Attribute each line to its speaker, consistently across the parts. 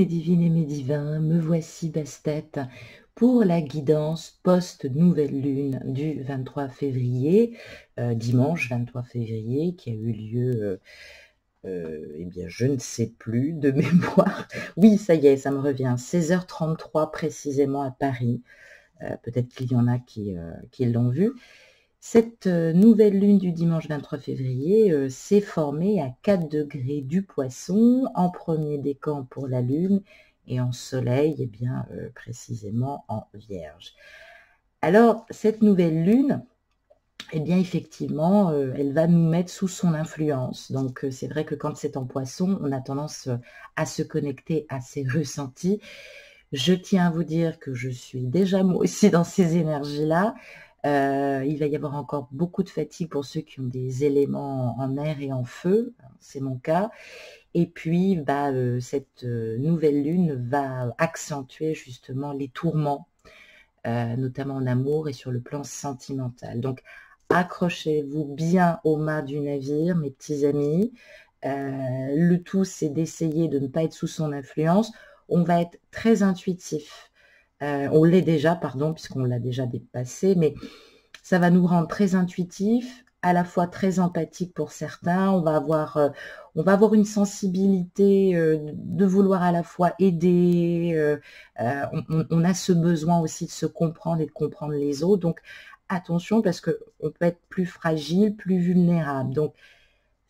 Speaker 1: mes divines et mes divins, me voici Bastet pour la guidance post-nouvelle lune du 23 février, dimanche 23 février, qui a eu lieu, eh bien, je ne sais plus de mémoire. Oui, ça y est, ça me revient, 16h33 précisément à Paris. Peut-être qu'il y en a qui l'ont vu. Cette nouvelle lune du dimanche 23 février s'est formée à 4 degrés du Poisson, en premier décan pour la lune et en soleil, eh bien, précisément en Vierge. Alors, cette nouvelle lune, eh bien, effectivement, elle va nous mettre sous son influence. Donc, c'est vrai que quand c'est en Poisson, on a tendance à se connecter à ses ressentis. Je tiens à vous dire que je suis déjà moi aussi dans ces énergies-là. Il va y avoir encore beaucoup de fatigue pour ceux qui ont des éléments en air et en feu, c'est mon cas. Et puis, cette nouvelle lune va accentuer justement les tourments, notamment en amour et sur le plan sentimental. Donc, accrochez-vous bien au mât du navire, mes petits amis. Le tout, c'est d'essayer de ne pas être sous son influence. On va être très intuitif. On l'est déjà, pardon, puisqu'on l'a déjà dépassé, mais ça va nous rendre très intuitifs, à la fois très empathiques pour certains. On va avoir une sensibilité de vouloir à la fois aider. On a ce besoin aussi de se comprendre et de comprendre les autres. Donc, attention, parce qu'on peut être plus fragile, plus vulnérable. Donc,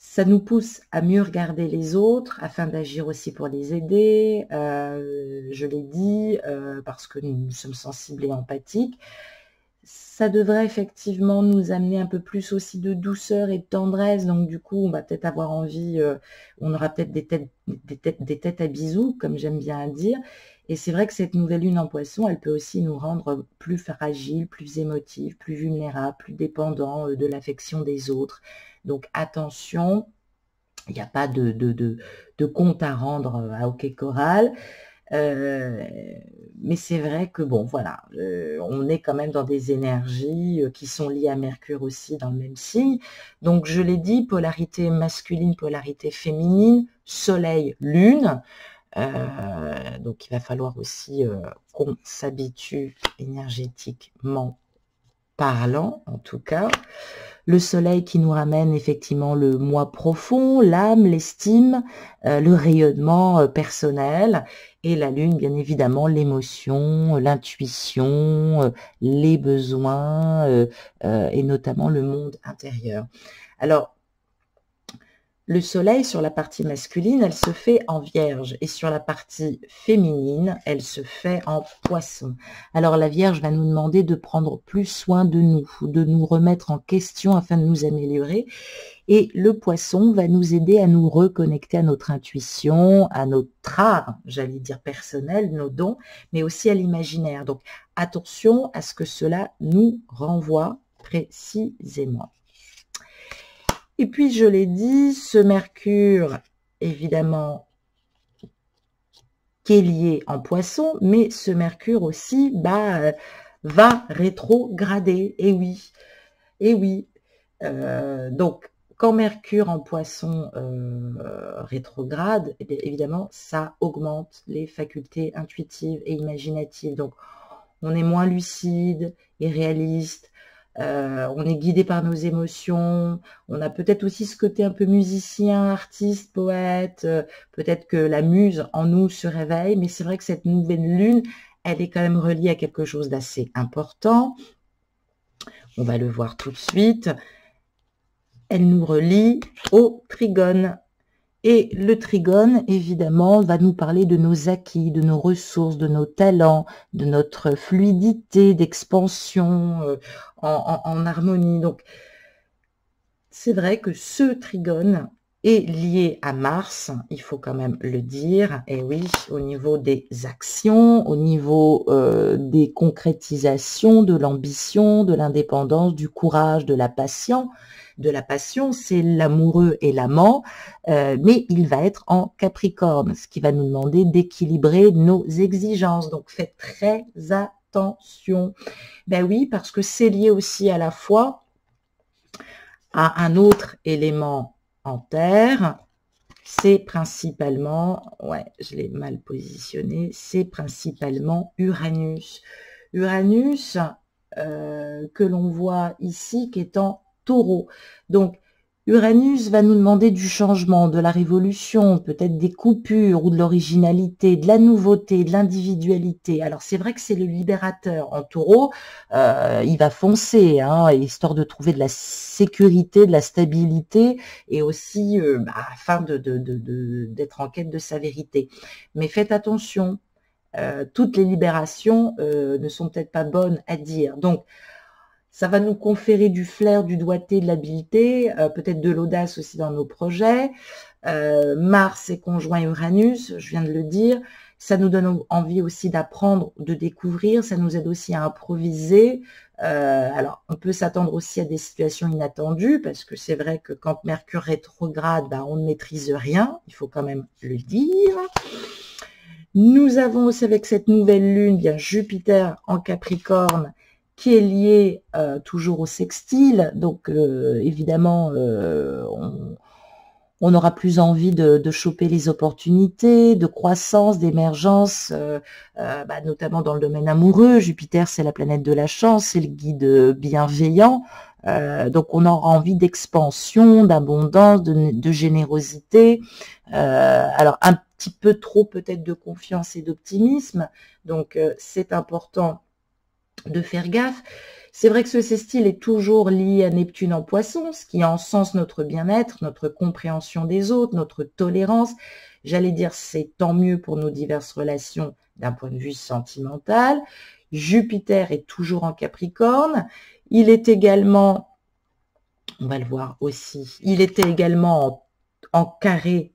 Speaker 1: ça nous pousse à mieux regarder les autres afin d'agir aussi pour les aider. Je l'ai dit, parce que nous sommes sensibles et empathiques. Ça devrait effectivement nous amener un peu plus aussi de douceur et de tendresse. Donc du coup, on va peut-être avoir envie, on aura peut-être des têtes à bisous, comme j'aime bien dire. Et c'est vrai que cette nouvelle lune en Poisson, elle peut aussi nous rendre plus fragiles, plus émotifs, plus vulnérables, plus dépendants de l'affection des autres. Donc attention, il n'y a pas de compte à rendre à OK Choral. Mais c'est vrai que bon, voilà, on est quand même dans des énergies qui sont liées à Mercure aussi dans le même signe. Donc je l'ai dit, polarité masculine, polarité féminine, soleil, lune. Donc il va falloir aussi qu'on s'habitue énergétiquement parlant, en tout cas. Le soleil qui nous ramène effectivement le moi profond, l'âme, l'estime, le rayonnement personnel, et la lune, bien évidemment, l'émotion, l'intuition, les besoins, et notamment le monde intérieur. Alors, le soleil, sur la partie masculine, elle se fait en Vierge, et sur la partie féminine, elle se fait en Poisson. Alors la Vierge va nous demander de prendre plus soin de nous remettre en question afin de nous améliorer, et le Poisson va nous aider à nous reconnecter à notre intuition, à notre art, j'allais dire personnel, nos dons, mais aussi à l'imaginaire. Donc attention à ce que cela nous renvoie précisément. Et puis, je l'ai dit, ce Mercure, évidemment, qui est lié en Poisson, mais ce Mercure aussi va rétrograder. Et oui, et oui. Donc, quand Mercure en Poisson rétrograde, eh bien, évidemment, ça augmente les facultés intuitives et imaginatives. Donc, on est moins lucide et réaliste. On est guidé par nos émotions, on a peut-être aussi ce côté un peu musicien, artiste, poète, peut-être que la muse en nous se réveille, mais c'est vrai que cette nouvelle lune, elle est quand même reliée à quelque chose d'assez important. On va le voir tout de suite. Elle nous relie au trigone. Et le trigone, évidemment, va nous parler de nos acquis, de nos ressources, de nos talents, de notre fluidité d'expansion en harmonie. Donc, c'est vrai que ce trigone est lié à Mars, il faut quand même le dire. Et oui, au niveau des actions, au niveau des concrétisations, de l'ambition, de l'indépendance, du courage, de la passion, c'est l'amoureux et l'amant, mais il va être en Capricorne, ce qui va nous demander d'équilibrer nos exigences. Donc, faites très attention. Ben oui, parce que c'est lié aussi à la fois à un autre élément en terre, c'est principalement, ouais, je l'ai mal positionné, c'est principalement Uranus. Uranus, que l'on voit ici, qui est en Taureau. Donc, Uranus va nous demander du changement, de la révolution, peut-être des coupures ou de l'originalité, de la nouveauté, de l'individualité. Alors, c'est vrai que c'est le libérateur. En Taureau, il va foncer, hein, histoire de trouver de la sécurité, de la stabilité et aussi afin d'être en quête de sa vérité. Mais faites attention, toutes les libérations ne sont peut-être pas bonnes à dire. Donc, ça va nous conférer du flair, du doigté, de l'habileté, peut-être de l'audace aussi dans nos projets. Mars est conjoint Uranus, je viens de le dire. Ça nous donne envie aussi d'apprendre, de découvrir. Ça nous aide aussi à improviser. Alors, on peut s'attendre aussi à des situations inattendues, parce que c'est vrai que quand Mercure rétrograde, on ne maîtrise rien. Il faut quand même le dire. Nous avons aussi avec cette nouvelle lune, bien Jupiter en Capricorne, qui est lié toujours au sextile. Donc, évidemment, on aura plus envie de choper les opportunités, de croissance, d'émergence, notamment dans le domaine amoureux. Jupiter, c'est la planète de la chance, c'est le guide bienveillant. Donc, on aura envie d'expansion, d'abondance, de générosité. Alors, un petit peu trop peut-être de confiance et d'optimisme. Donc, c'est important de faire gaffe. C'est vrai que ce sextile est toujours lié à Neptune en Poisson, ce qui encense notre bien-être, notre compréhension des autres, notre tolérance. J'allais dire, c'est tant mieux pour nos diverses relations d'un point de vue sentimental. Jupiter est toujours en Capricorne. Il est également, on va le voir aussi, il était également en carré.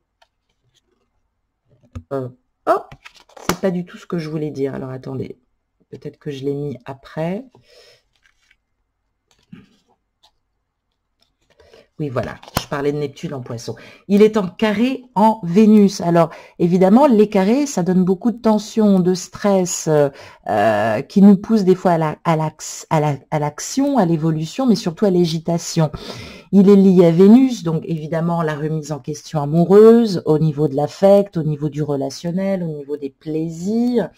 Speaker 1: Oh, c'est pas du tout ce que je voulais dire. Alors, attendez. Peut-être que je l'ai mis après. Oui, voilà, je parlais de Neptune en Poisson. Il est en carré en Vénus. Alors, évidemment, les carrés, ça donne beaucoup de tension, de stress, qui nous pousse des fois à l'action, à l'évolution, mais surtout à l'agitation. Il est lié à Vénus, donc évidemment la remise en question amoureuse, au niveau de l'affect, au niveau du relationnel, au niveau des plaisirs.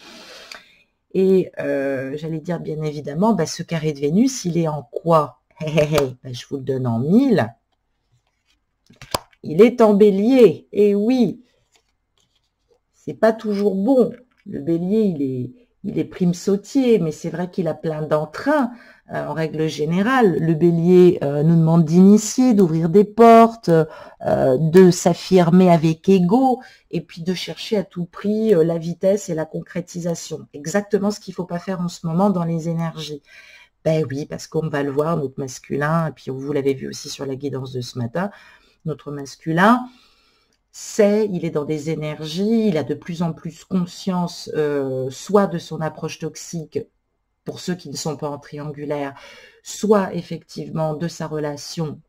Speaker 1: Et j'allais dire bien évidemment, ce carré de Vénus, il est en quoi? Je vous le donne en 1000. Il est en bélier. Et oui, c'est pas toujours bon. Le bélier, il est prime sautier, mais c'est vrai qu'il a plein d'entrain. En règle générale, le bélier nous demande d'initier, d'ouvrir des portes, de s'affirmer avec ego, et puis de chercher à tout prix la vitesse et la concrétisation. Exactement ce qu'il ne faut pas faire en ce moment dans les énergies. Ben oui, parce qu'on va le voir, notre masculin, et puis vous l'avez vu aussi sur la guidance de ce matin, notre masculin, il est dans des énergies, il a de plus en plus conscience, soit de son approche toxique, pour ceux qui ne sont pas en triangulaire, soit effectivement de sa relation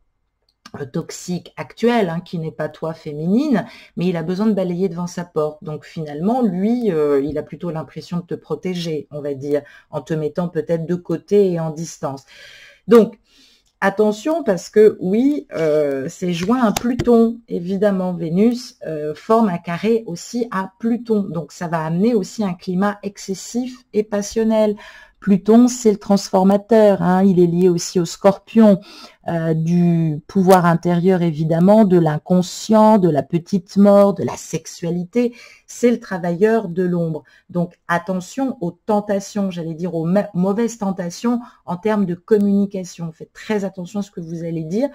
Speaker 1: toxique actuelle, qui n'est pas toi féminine, mais il a besoin de balayer devant sa porte. Donc finalement, lui, il a plutôt l'impression de te protéger, on va dire, en te mettant peut-être de côté et en distance. Donc, attention parce que oui, c'est joint à Pluton. Évidemment, Vénus forme un carré aussi à Pluton. Donc, ça va amener aussi un climat excessif et passionnel. Pluton, c'est le transformateur. Il est lié aussi au Scorpion, du pouvoir intérieur évidemment, de l'inconscient, de la petite mort, de la sexualité. C'est le travailleur de l'ombre. Donc, attention aux tentations, j'allais dire aux mauvaises tentations en termes de communication. Faites très attention à ce que vous allez dire.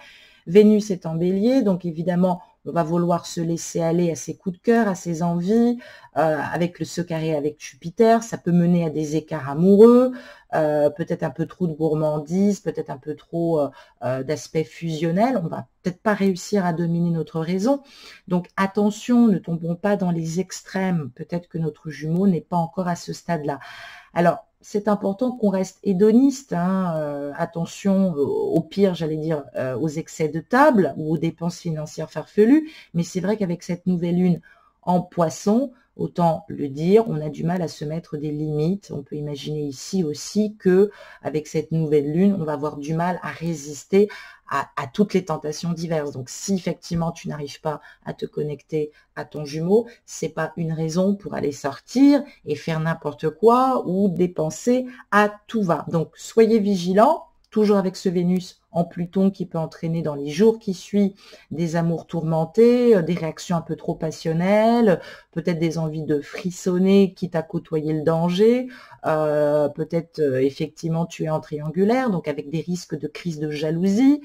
Speaker 1: Vénus est en bélier, donc évidemment, on va vouloir se laisser aller à ses coups de cœur, à ses envies, avec ce carré avec Jupiter. Ça peut mener à des écarts amoureux, peut-être un peu trop de gourmandise, peut-être un peu trop d'aspect fusionnel. On va peut-être pas réussir à dominer notre raison. Donc attention, ne tombons pas dans les extrêmes. Peut-être que notre jumeau n'est pas encore à ce stade-là. Alors, c'est important qu'on reste hédoniste. Attention, au pire, j'allais dire, aux excès de table ou aux dépenses financières farfelues. Mais c'est vrai qu'avec cette nouvelle lune En Poisson, autant le dire, on a du mal à se mettre des limites. On peut imaginer ici aussi que avec cette nouvelle lune, on va avoir du mal à résister à toutes les tentations diverses. Donc, si effectivement tu n'arrives pas à te connecter à ton jumeau, c'est pas une raison pour aller sortir et faire n'importe quoi ou dépenser à tout va. Donc, soyez vigilants, toujours avec ce Vénus en Pluton qui peut entraîner dans les jours qui suivent des amours tourmentés, des réactions un peu trop passionnelles, peut-être des envies de frissonner quitte à côtoyer le danger, peut-être effectivement tu es en triangulaire, donc avec des risques de crise de jalousie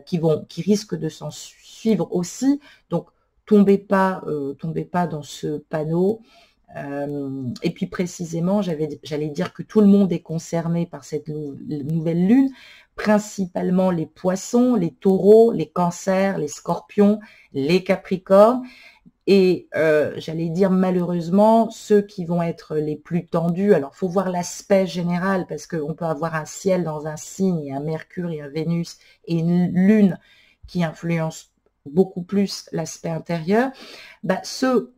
Speaker 1: qui risquent de s'en suivre aussi. Donc tombez pas dans ce panneau. Et puis précisément, j'allais dire que tout le monde est concerné par cette nouvelle lune, principalement les poissons, les taureaux, les cancers, les scorpions, les capricornes, et j'allais dire malheureusement ceux qui vont être les plus tendus. Alors faut voir l'aspect général parce qu'on peut avoir un ciel dans un signe et un Mercure et un Vénus et une lune qui influencent beaucoup plus l'aspect intérieur. Ceux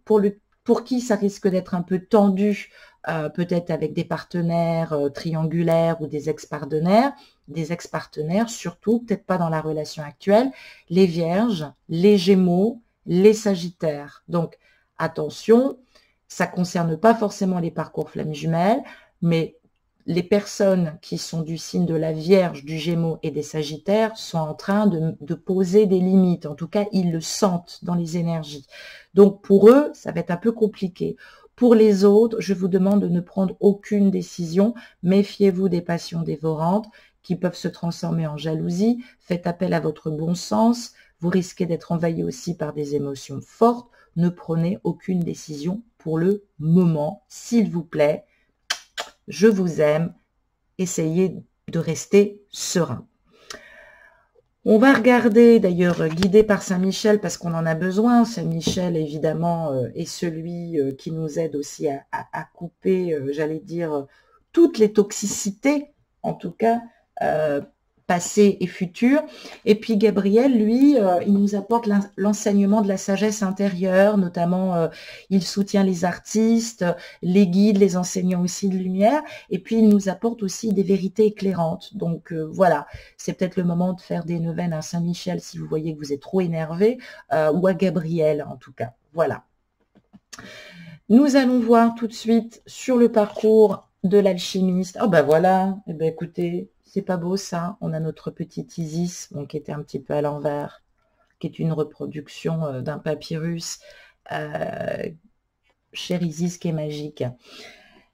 Speaker 1: pour qui ça risque d'être un peu tendu, peut-être avec des partenaires triangulaires ou des ex-partenaires surtout, peut-être pas dans la relation actuelle, les Vierges, les Gémeaux, les Sagittaires. Donc, attention, ça concerne pas forcément les parcours flammes jumelles, mais les personnes qui sont du signe de la Vierge, du Gémeaux et des Sagittaires sont en train de poser des limites. En tout cas, ils le sentent dans les énergies. Donc, pour eux, ça va être un peu compliqué. Pour les autres, je vous demande de ne prendre aucune décision. Méfiez-vous des passions dévorantes qui peuvent se transformer en jalousie. Faites appel à votre bon sens. Vous risquez d'être envahi aussi par des émotions fortes. Ne prenez aucune décision pour le moment, s'il vous plaît. Je vous aime. Essayez de rester serein. On va regarder, d'ailleurs, guidé par Saint-Michel, parce qu'on en a besoin. Saint-Michel, évidemment, est celui qui nous aide aussi à couper, j'allais dire, toutes les toxicités, en tout cas, passé et futur. Et puis Gabriel, lui, il nous apporte l'enseignement de la sagesse intérieure, notamment il soutient les artistes, les guides, les enseignants aussi de lumière, et puis il nous apporte aussi des vérités éclairantes. Donc voilà, c'est peut-être le moment de faire des neuvaines à Saint-Michel si vous voyez que vous êtes trop énervé, ou à Gabriel en tout cas. Voilà. Nous allons voir tout de suite sur le parcours de l'alchimiste. Oh ben voilà, eh ben écoutez, c'est pas beau ça. On a notre petit Isis, bon, qui était un petit peu à l'envers, qui est une reproduction d'un papyrus. Cher Isis qui est magique.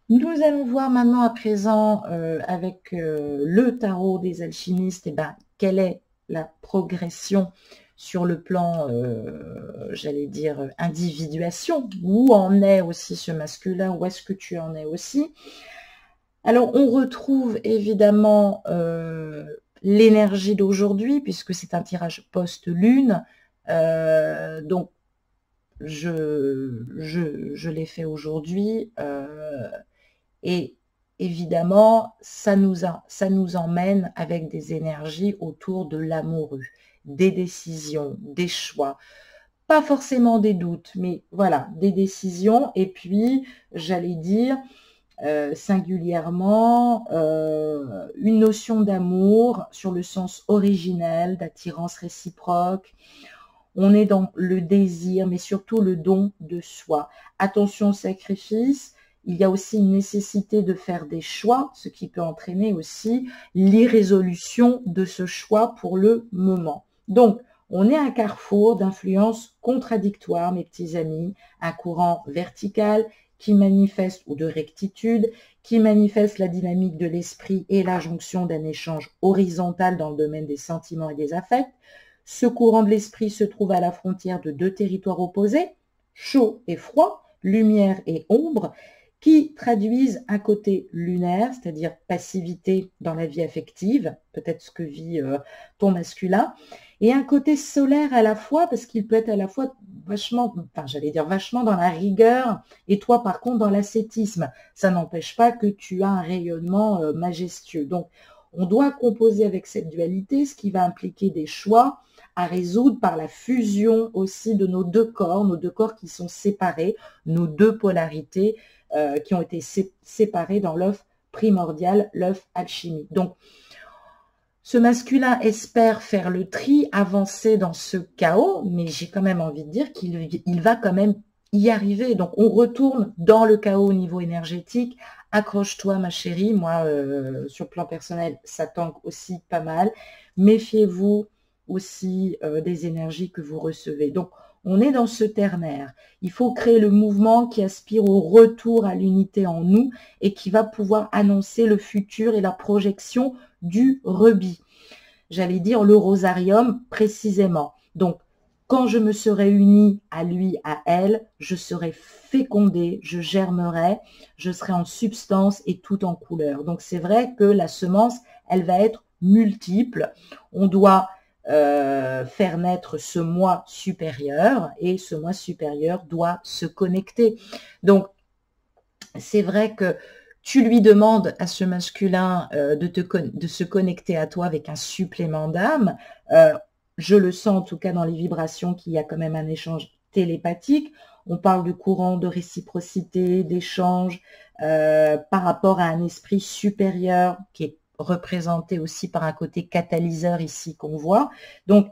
Speaker 1: Nous allons voir maintenant à présent avec le tarot des alchimistes, quelle est la progression sur le plan, j'allais dire, individuation. Où en est aussi ce masculin? Où est-ce que tu en es aussi? Alors, on retrouve évidemment l'énergie d'aujourd'hui, puisque c'est un tirage post-lune. Donc, je l'ai fait aujourd'hui. Et évidemment, ça nous emmène avec des énergies autour de l'amoureux, des décisions, des choix. Pas forcément des doutes, mais voilà, des décisions. Et puis, j'allais dire, singulièrement une notion d'amour sur le sens originel, d'attirance réciproque. On est dans le désir, mais surtout le don de soi. Attention au sacrifice, il y a aussi une nécessité de faire des choix, ce qui peut entraîner aussi l'irrésolution de ce choix pour le moment. Donc, on est à un carrefour d'influences contradictoires, mes petits amis, un courant vertical qui manifeste, ou de rectitude, qui manifeste la dynamique de l'esprit et la jonction d'un échange horizontal dans le domaine des sentiments et des affects. Ce courant de l'esprit se trouve à la frontière de deux territoires opposés, chaud et froid, lumière et ombre, qui traduisent un côté lunaire, c'est-à-dire passivité dans la vie affective, peut-être ce que vit ton masculin, et un côté solaire à la fois, parce qu'il peut être à la fois vachement, j'allais dire vachement dans la rigueur, et toi par contre dans l'ascétisme. Ça n'empêche pas que tu as un rayonnement majestueux. Donc, on doit composer avec cette dualité, ce qui va impliquer des choix à résoudre par la fusion aussi de nos deux corps qui sont séparés, nos deux polarités qui ont été séparées dans l'œuf primordial, l'œuf alchimique. Donc, ce masculin espère faire le tri, avancer dans ce chaos, mais j'ai quand même envie de dire qu'il va quand même y arriver. Donc, on retourne dans le chaos au niveau énergétique. Accroche-toi, ma chérie. Moi, sur le plan personnel, ça tangue aussi pas mal. Méfiez-vous aussi des énergies que vous recevez. Donc, on est dans ce ternaire. Il faut créer le mouvement qui aspire au retour à l'unité en nous et qui va pouvoir annoncer le futur et la projection du rubis. J'allais dire le rosarium précisément. Donc, quand je me serai unie à lui, à elle, je serai fécondée, je germerai, je serai en substance et tout en couleur. Donc, c'est vrai que la semence, elle va être multiple. On doit faire naître ce moi supérieur et ce moi supérieur doit se connecter. Donc, c'est vrai que tu lui demandes à ce masculin de se connecter à toi avec un supplément d'âme. Je le sens en tout cas dans les vibrations qu'il y a quand même un échange télépathique. On parle de courant, de réciprocité, d'échange par rapport à un esprit supérieur qui est représenté aussi par un côté catalyseur ici qu'on voit. Donc,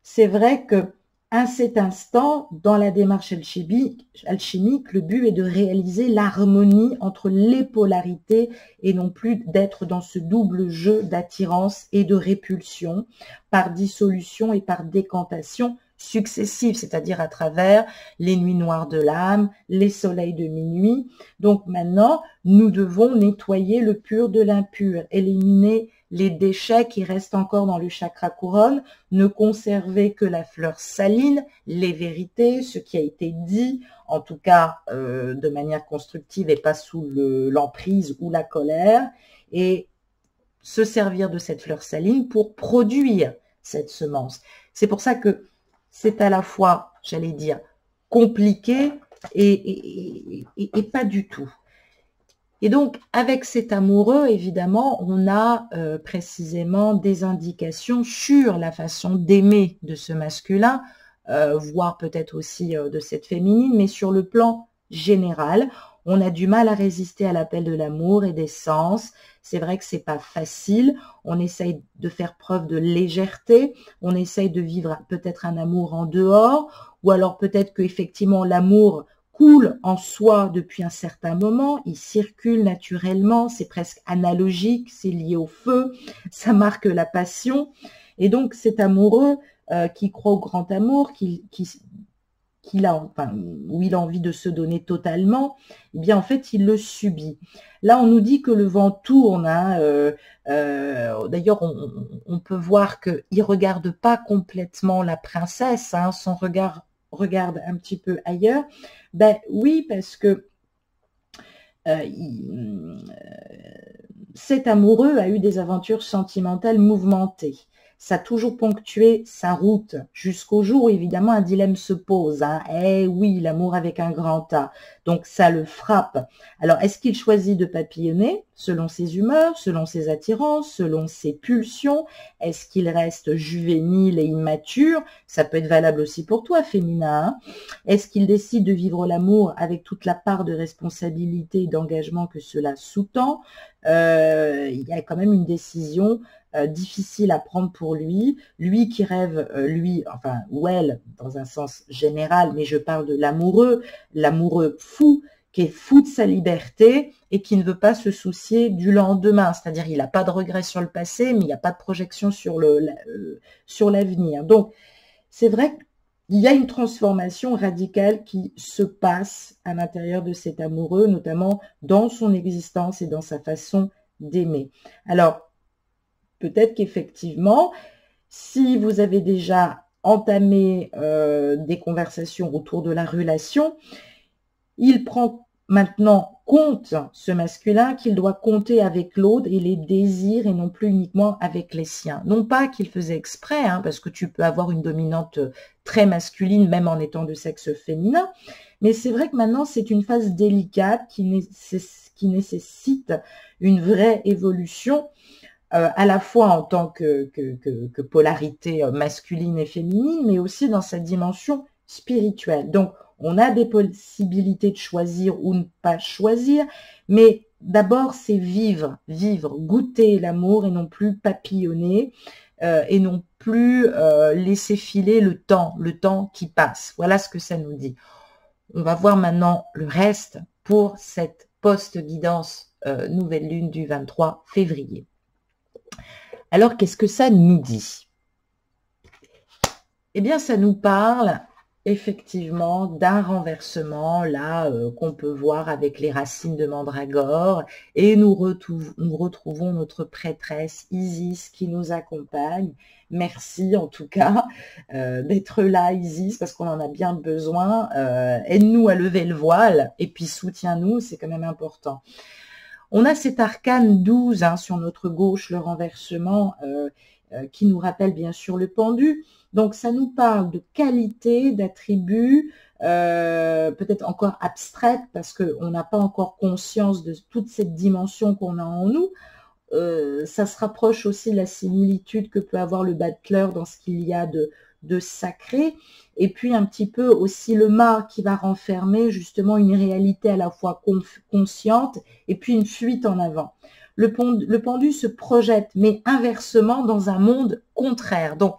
Speaker 1: c'est vrai que à cet instant, dans la démarche alchimique, le but est de réaliser l'harmonie entre les polarités et non plus d'être dans ce double jeu d'attirance et de répulsion par dissolution et par décantation successives, c'est-à-dire à travers les nuits noires de l'âme, les soleils de minuit. Donc maintenant, nous devons nettoyer le pur de l'impur, éliminer les déchets qui restent encore dans le chakra couronne, ne conserver que la fleur saline, les vérités, ce qui a été dit, en tout cas de manière constructive et pas sous l'emprise ou la colère, et se servir de cette fleur saline pour produire cette semence. C'est pour ça que c'est à la fois, j'allais dire, compliqué et pas du tout. Et donc, avec cet amoureux, évidemment, on a précisément des indications sur la façon d'aimer de ce masculin, voire peut-être aussi de cette féminine, mais sur le plan général, on a du mal à résister à l'appel de l'amour et des sens. C'est vrai que c'est pas facile. On essaye de faire preuve de légèreté. On essaye de vivre peut-être un amour en dehors, ou alors peut-être qu'effectivement l'amour coule en soi depuis un certain moment, il circule naturellement, c'est presque analogique, c'est lié au feu, ça marque la passion. Et donc cet amoureux qui croit au grand amour, où il a envie de se donner totalement, eh bien en fait il le subit. Là on nous dit que le vent tourne, hein, d'ailleurs on peut voir qu'il ne regarde pas complètement la princesse, hein, son regard regarde un petit peu ailleurs. Ben oui, parce que cet amoureux a eu des aventures sentimentales mouvementées. Ça a toujours ponctué sa route, jusqu'au jour où évidemment un dilemme se pose. Hein. Eh oui, l'amour avec un grand A. Donc ça le frappe. Alors est-ce qu'il choisit de papillonner selon ses humeurs, selon ses attirances, selon ses pulsions? Est-ce qu'il reste juvénile et immature? Ça peut être valable aussi pour toi, féminin. Hein. Est-ce qu'il décide de vivre l'amour avec toute la part de responsabilité et d'engagement que cela sous-tend? Il y a quand même une décision difficile à prendre pour lui qui rêve, ou elle, dans un sens général, mais je parle de l'amoureux fou, qui est fou de sa liberté et qui ne veut pas se soucier du lendemain, c'est-à-dire il n'a pas de regrets sur le passé, mais il n'y a pas de projection sur l'avenir. Donc, c'est vrai qu'il y a une transformation radicale qui se passe à l'intérieur de cet amoureux, notamment dans son existence et dans sa façon d'aimer. Alors, peut-être qu'effectivement, si vous avez déjà entamé des conversations autour de la relation, il prend maintenant compte, ce masculin, qu'il doit compter avec l'autre et les désirs et non plus uniquement avec les siens. Non pas qu'il faisait exprès, hein, parce que tu peux avoir une dominante très masculine, même en étant de sexe féminin, mais c'est vrai que maintenant c'est une phase délicate qui nécessite une vraie évolution à la fois en tant que polarité masculine et féminine, mais aussi dans sa dimension spirituelle. Donc, on a des possibilités de choisir ou ne pas choisir, mais d'abord, c'est vivre, goûter l'amour et non plus papillonner, et non plus laisser filer le temps qui passe. Voilà ce que ça nous dit. On va voir maintenant le reste pour cette post-guidance nouvelle lune du 23 février. Alors, qu'est-ce que ça nous dit? Eh bien, ça nous parle effectivement d'un renversement, là, qu'on peut voir avec les racines de mandragore, et nous retrouvons notre prêtresse Isis qui nous accompagne. Merci en tout cas d'être là, Isis, parce qu'on en a bien besoin. Aide-nous à lever le voile, et puis soutiens-nous, c'est quand même important. On a cet arcane 12 sur notre gauche, le renversement, qui nous rappelle bien sûr le pendu. Donc, ça nous parle de qualité, d'attributs, peut-être encore abstraites, parce qu'on n'a pas encore conscience de toute cette dimension qu'on a en nous. Ça se rapproche aussi de la similitude que peut avoir le battleur dans ce qu'il y a de sacré, et puis un petit peu aussi le mât qui va renfermer justement une réalité à la fois consciente et puis une fuite en avant. Le pendu se projette, mais inversement dans un monde contraire. Donc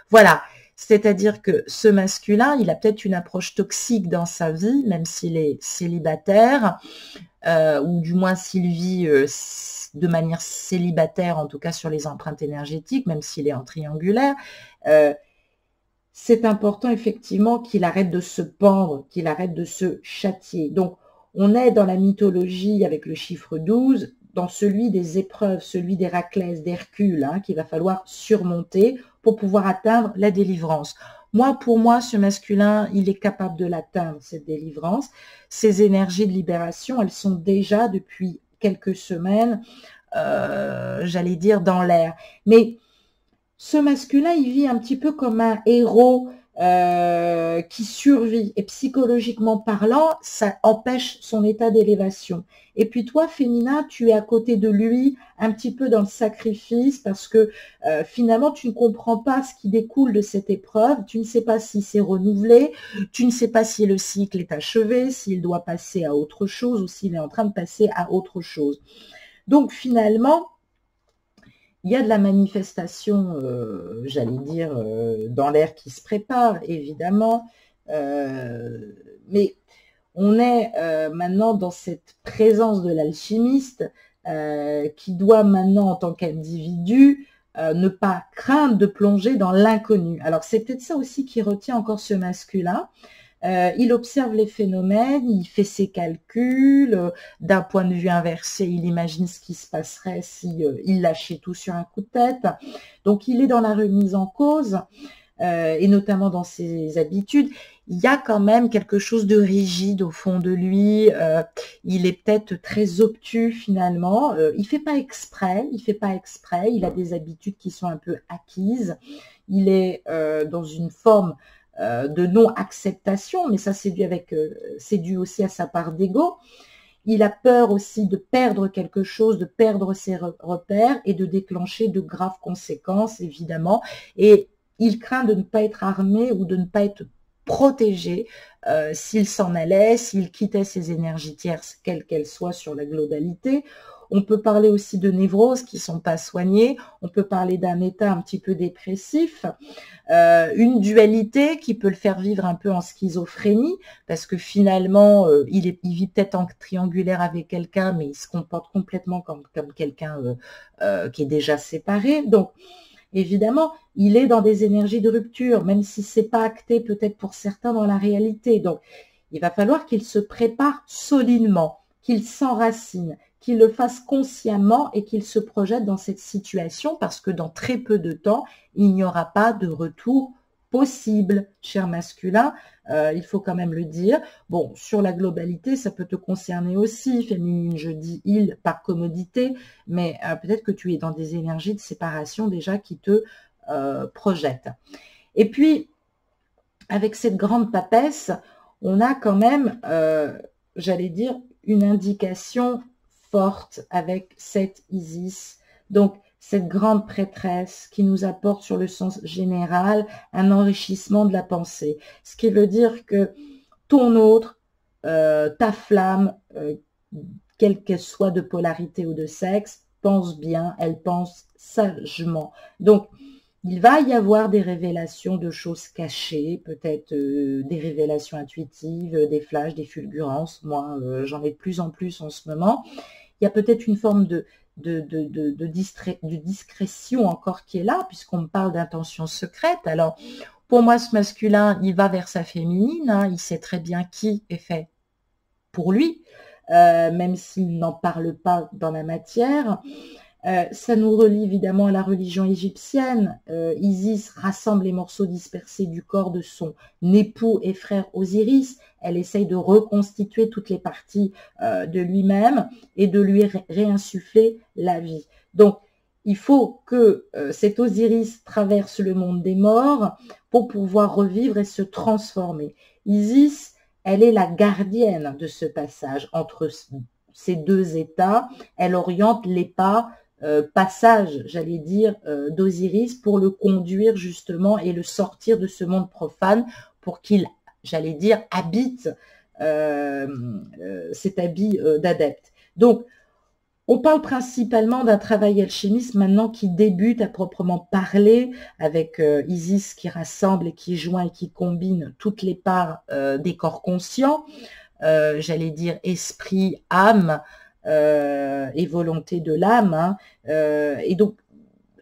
Speaker 1: voilà, c'est-à-dire que ce masculin, il a peut-être une approche toxique dans sa vie, même s'il est célibataire, ou du moins s'il vit de manière célibataire, en tout cas sur les empreintes énergétiques, même s'il est en triangulaire. C'est important effectivement qu'il arrête de se pendre, qu'il arrête de se châtier. Donc, on est dans la mythologie avec le chiffre 12, dans celui des épreuves, celui d'Héraclès, d'Hercule, qu'il va falloir surmonter pour pouvoir atteindre la délivrance. Pour moi, ce masculin, il est capable de l'atteindre, cette délivrance. Ces énergies de libération, elles sont déjà depuis quelques semaines, j'allais dire, dans l'air. Mais ce masculin, il vit un petit peu comme un héros qui survit. Et psychologiquement parlant, ça empêche son état d'élévation. Et puis toi, féminin, tu es à côté de lui, un petit peu dans le sacrifice, parce que finalement, tu ne comprends pas ce qui découle de cette épreuve. Tu ne sais pas si c'est renouvelé, tu ne sais pas si le cycle est achevé, s'il doit passer à autre chose ou s'il est en train de passer à autre chose. Donc finalement, il y a de la manifestation, j'allais dire, dans l'air qui se prépare, évidemment, mais on est maintenant dans cette présence de l'alchimiste qui doit maintenant, en tant qu'individu, ne pas craindre de plonger dans l'inconnu. Alors, c'est peut-être ça aussi qui retient encore ce masculin. Il observe les phénomènes, il fait ses calculs, d'un point de vue inversé, il imagine ce qui se passerait si il lâchait tout sur un coup de tête. Donc il est dans la remise en cause, et notamment dans ses habitudes. Il y a quand même quelque chose de rigide au fond de lui, il est peut-être très obtus finalement, il fait pas exprès, il a des habitudes qui sont un peu acquises, il est dans une forme de non-acceptation, mais ça c'est dû aussi à sa part d'ego. Il a peur aussi de perdre quelque chose, de perdre ses repères et de déclencher de graves conséquences, évidemment. Et il craint de ne pas être armé ou de ne pas être protégé s'il s'en allait, s'il quittait ses énergies tierces, quelles qu'elles soient sur la globalité. On peut parler aussi de névroses qui ne sont pas soignées. On peut parler d'un état un petit peu dépressif, une dualité qui peut le faire vivre un peu en schizophrénie, parce que finalement, il vit peut-être en triangulaire avec quelqu'un, mais il se comporte complètement comme quelqu'un qui est déjà séparé. Donc, évidemment, il est dans des énergies de rupture, même si c'est pas acté peut-être pour certains dans la réalité. Donc, il va falloir qu'il se prépare solidement, qu'il s'enracine, qu'il le fasse consciemment et qu'il se projette dans cette situation, parce que dans très peu de temps, il n'y aura pas de retour possible, cher masculin, il faut quand même le dire. Bon, sur la globalité, ça peut te concerner aussi, féminine, je dis il par commodité, mais peut-être que tu es dans des énergies de séparation déjà qui te projettent. Et puis, avec cette grande papesse, on a quand même, j'allais dire, une indication forte avec cette Isis. Donc, cette grande prêtresse qui nous apporte sur le sens général un enrichissement de la pensée. Ce qui veut dire que ton autre, ta flamme, quelle qu'elle soit de polarité ou de sexe, pense bien, elle pense sagement. Donc, il va y avoir des révélations de choses cachées, peut-être des révélations intuitives, des flashs, des fulgurances. Moi, j'en ai de plus en plus en ce moment. Il y a peut-être une forme de discrétion encore qui est là, puisqu'on me parle d'intention secrète. Alors, pour moi, ce masculin, il va vers sa féminine, hein, il sait très bien qui est fait pour lui, même s'il n'en parle pas dans la matière. Ça nous relie évidemment à la religion égyptienne. Isis rassemble les morceaux dispersés du corps de son époux et frère Osiris. Elle essaye de reconstituer toutes les parties de lui-même et de lui réinsuffler la vie. Donc, il faut que cet Osiris traverse le monde des morts pour pouvoir revivre et se transformer. Isis, elle est la gardienne de ce passage entre ces deux états. Elle oriente les pas passage, j'allais dire, d'Osiris pour le conduire justement et le sortir de ce monde profane pour qu'il, j'allais dire, habite cet habit d'adepte. Donc, on parle principalement d'un travail alchimiste maintenant qui débute à proprement parler avec Isis qui rassemble et qui joint et qui combine toutes les parts des corps conscients, j'allais dire esprit, âme, et volonté de l'âme, hein, et donc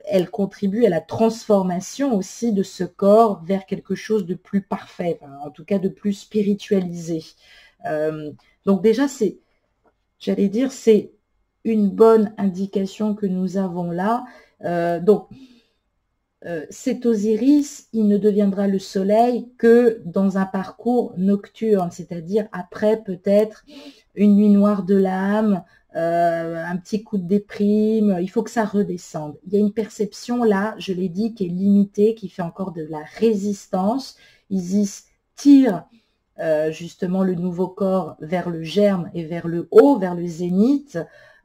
Speaker 1: elle contribue à la transformation aussi de ce corps vers quelque chose de plus parfait, enfin, en tout cas de plus spiritualisé. Donc déjà, j'allais dire, c'est une bonne indication que nous avons là. Cet Osiris, il ne deviendra le soleil que dans un parcours nocturne, c'est-à-dire après peut-être une nuit noire de l'âme, un petit coup de déprime, il faut que ça redescende. Il y a une perception là, je l'ai dit, qui est limitée, qui fait encore de la résistance. Isis tire justement le nouveau corps vers le germe et vers le haut, vers le zénith.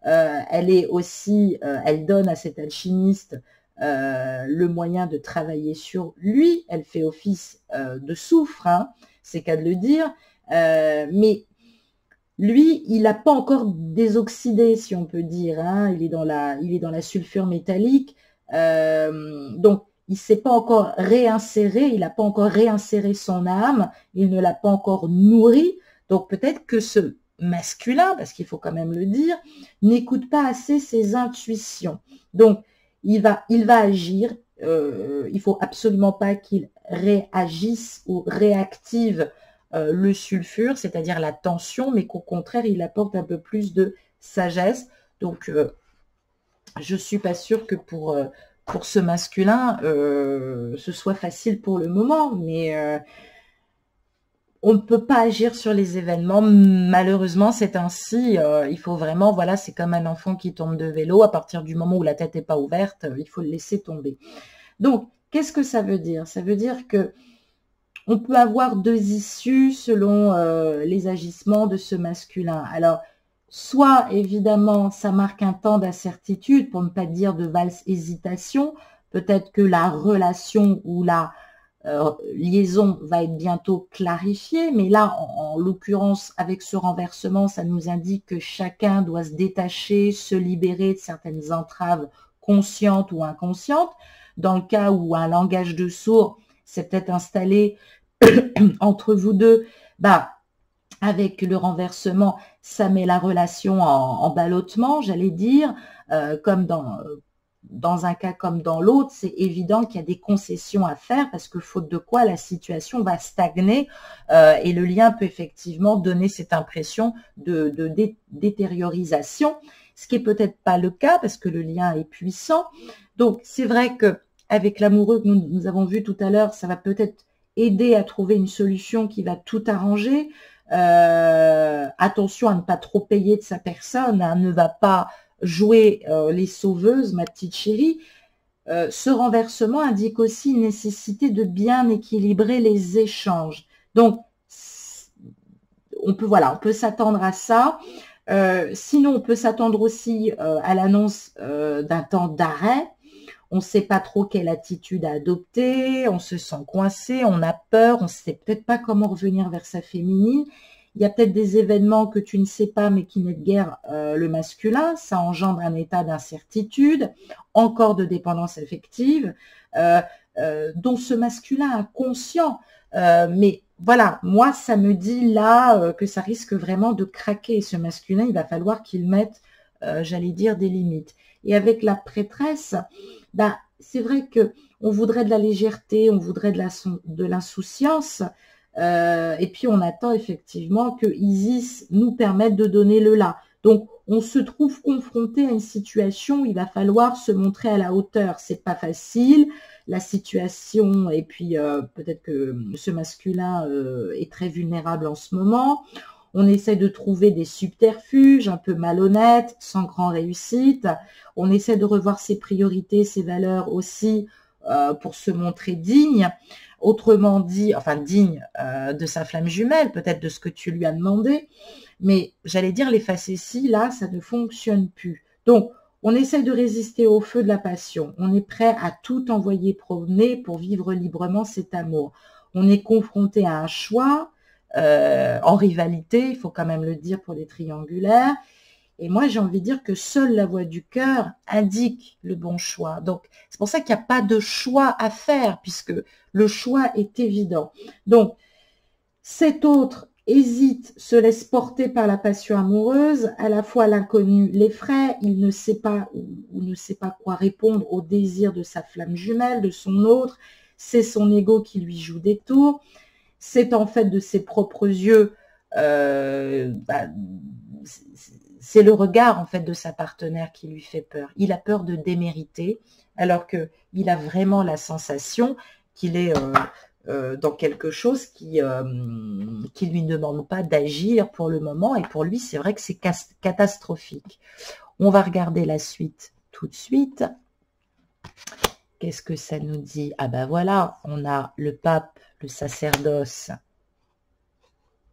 Speaker 1: Elle est aussi, elle donne à cet alchimiste le moyen de travailler sur lui. Elle fait office de soufre, hein, c'est qu'à de le dire, mais lui, il n'a pas encore désoxydé, si on peut dire, hein. Il est dans la sulfure métallique, donc il ne s'est pas encore réinséré, il n'a pas encore réinséré son âme, il ne l'a pas encore nourri, donc peut-être que ce masculin, parce qu'il faut quand même le dire, n'écoute pas assez ses intuitions. Donc, il va agir, il faut absolument pas qu'il réagisse ou réactive le sulfure, c'est-à-dire la tension, mais qu'au contraire, il apporte un peu plus de sagesse. Donc, je suis pas sûre que pour ce masculin, ce soit facile pour le moment, mais on ne peut pas agir sur les événements. Malheureusement, c'est ainsi. Il faut vraiment, voilà, c'est comme un enfant qui tombe de vélo. À partir du moment où la tête n'est pas ouverte, il faut le laisser tomber. Donc, qu'est-ce que ça veut dire? Ça veut dire que on peut avoir deux issues selon les agissements de ce masculin. Alors, soit, évidemment, ça marque un temps d'incertitude, pour ne pas dire de valse hésitation. Peut-être que la relation ou la liaison va être bientôt clarifiée, mais là, en l'occurrence, avec ce renversement, ça nous indique que chacun doit se détacher, se libérer de certaines entraves conscientes ou inconscientes. Dans le cas où un langage de sourd s'est peut-être installé entre vous deux, bah, avec le renversement, ça met la relation en ballottement, j'allais dire, comme dans un cas comme dans l'autre, c'est évident qu'il y a des concessions à faire parce que faute de quoi la situation va stagner et le lien peut effectivement donner cette impression de détériorisation, ce qui est peut-être pas le cas parce que le lien est puissant. Donc c'est vrai que avec l'amoureux que nous avons vu tout à l'heure, ça va peut-être aider à trouver une solution qui va tout arranger. Attention à ne pas trop payer de sa personne, hein, ne va pas jouer les sauveuses, ma petite chérie. Ce renversement indique aussi une nécessité de bien équilibrer les échanges. Donc, on peut s'attendre à ça. Sinon, on peut s'attendre aussi à l'annonce d'un temps d'arrêt. On ne sait pas trop quelle attitude à adopter, on se sent coincé, on a peur, on ne sait peut-être pas comment revenir vers sa féminine. Il y a peut-être des événements que tu ne sais pas, mais qui n'aident guère le masculin. Ça engendre un état d'incertitude, encore de dépendance affective, dont ce masculin est conscient. Mais voilà, moi, ça me dit là que ça risque vraiment de craquer. Ce masculin, il va falloir qu'il mette, j'allais dire, des limites. Et avec la prêtresse, bah, c'est vrai que on voudrait de la légèreté, on voudrait de l'insouciance, et puis on attend effectivement que Isis nous permette de donner le là. Donc, on se trouve confronté à une situation où il va falloir se montrer à la hauteur. C'est pas facile, la situation, et puis peut-être que ce masculin est très vulnérable en ce moment. On essaie de trouver des subterfuges un peu malhonnêtes, sans grand réussite. On essaie de revoir ses priorités, ses valeurs aussi pour se montrer digne. Autrement dit, enfin digne de sa flamme jumelle, peut-être de ce que tu lui as demandé. Mais j'allais dire, les facéties, là, ça ne fonctionne plus. Donc, on essaie de résister au feu de la passion. On est prêt à tout envoyer promener pour vivre librement cet amour. On est confronté à un choix en rivalité, il faut quand même le dire pour les triangulaires. Et moi, j'ai envie de dire que seule la voix du cœur indique le bon choix. Donc, c'est pour ça qu'il n'y a pas de choix à faire, puisque le choix est évident. Donc, cet autre hésite, se laisse porter par la passion amoureuse, à la fois l'inconnu l'effraie, il ne sait pas ou ne sait pas quoi répondre au désir de sa flamme jumelle, de son autre, c'est son ego qui lui joue des tours, c'est en fait de ses propres yeux, c'est le regard en fait de sa partenaire qui lui fait peur. Il a peur de démériter, alors qu'il a vraiment la sensation qu'il est dans quelque chose qui lui ne demande pas d'agir pour le moment, et pour lui, c'est vrai que c'est catastrophique. On va regarder la suite tout de suite. Qu'est-ce que ça nous dit? Ah ben voilà, on a le pape, le sacerdoce,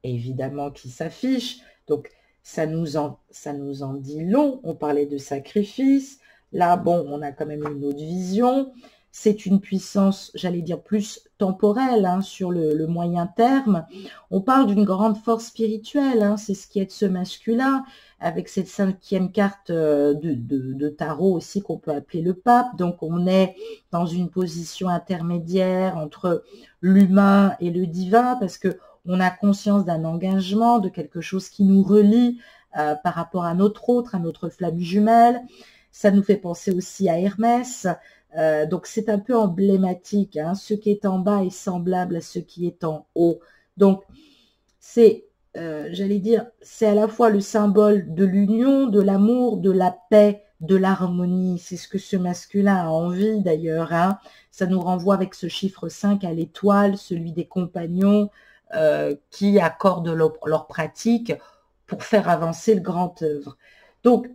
Speaker 1: évidemment, qui s'affiche. Donc, ça nous en dit long. On parlait de sacrifice. Là, bon, on a quand même une autre vision. C'est une puissance, j'allais dire, plus temporelle, hein, sur le moyen terme. On parle d'une grande force spirituelle, hein, c'est ce qui est de ce masculin, avec cette 5e carte de tarot aussi qu'on peut appeler le pape. Donc, on est dans une position intermédiaire entre l'humain et le divin, parce que on a conscience d'un engagement, de quelque chose qui nous relie par rapport à notre autre, à notre flamme jumelle. Ça nous fait penser aussi à Hermès. Donc, c'est un peu emblématique. Hein. Ce qui est en bas est semblable à ce qui est en haut. Donc, c'est, j'allais dire, c'est à la fois le symbole de l'union, de l'amour, de la paix, de l'harmonie. C'est ce que ce masculin a envie d'ailleurs. Hein. Ça nous renvoie avec ce chiffre 5 à l'étoile, celui des compagnons qui accordent leur pratique pour faire avancer le grand œuvre. Donc,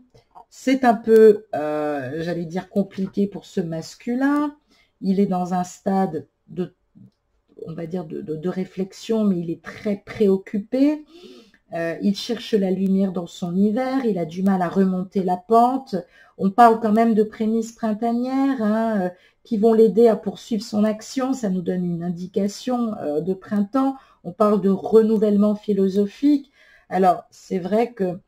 Speaker 1: c'est un peu, j'allais dire, compliqué pour ce masculin. Il est dans un stade de, on va dire, de réflexion, mais il est très préoccupé. Il cherche la lumière dans son hiver, il a du mal à remonter la pente. On parle quand même de prémices printanières hein, qui vont l'aider à poursuivre son action. Ça nous donne une indication de printemps. On parle de renouvellement philosophique. Alors, c'est vrai que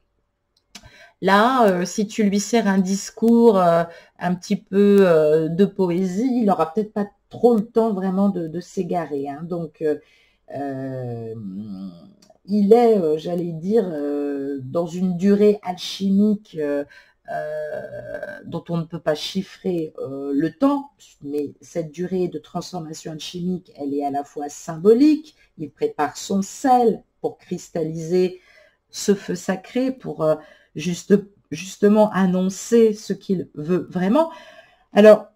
Speaker 1: là, si tu lui sers un discours un petit peu de poésie, il n'aura peut-être pas trop le temps vraiment de s'égarer. Hein. Donc, il est, j'allais dire, dans une durée alchimique dont on ne peut pas chiffrer le temps, mais cette durée de transformation alchimique, elle est à la fois symbolique. Il prépare son sel pour cristalliser ce feu sacré, pour justement annoncer ce qu'il veut vraiment. Alors,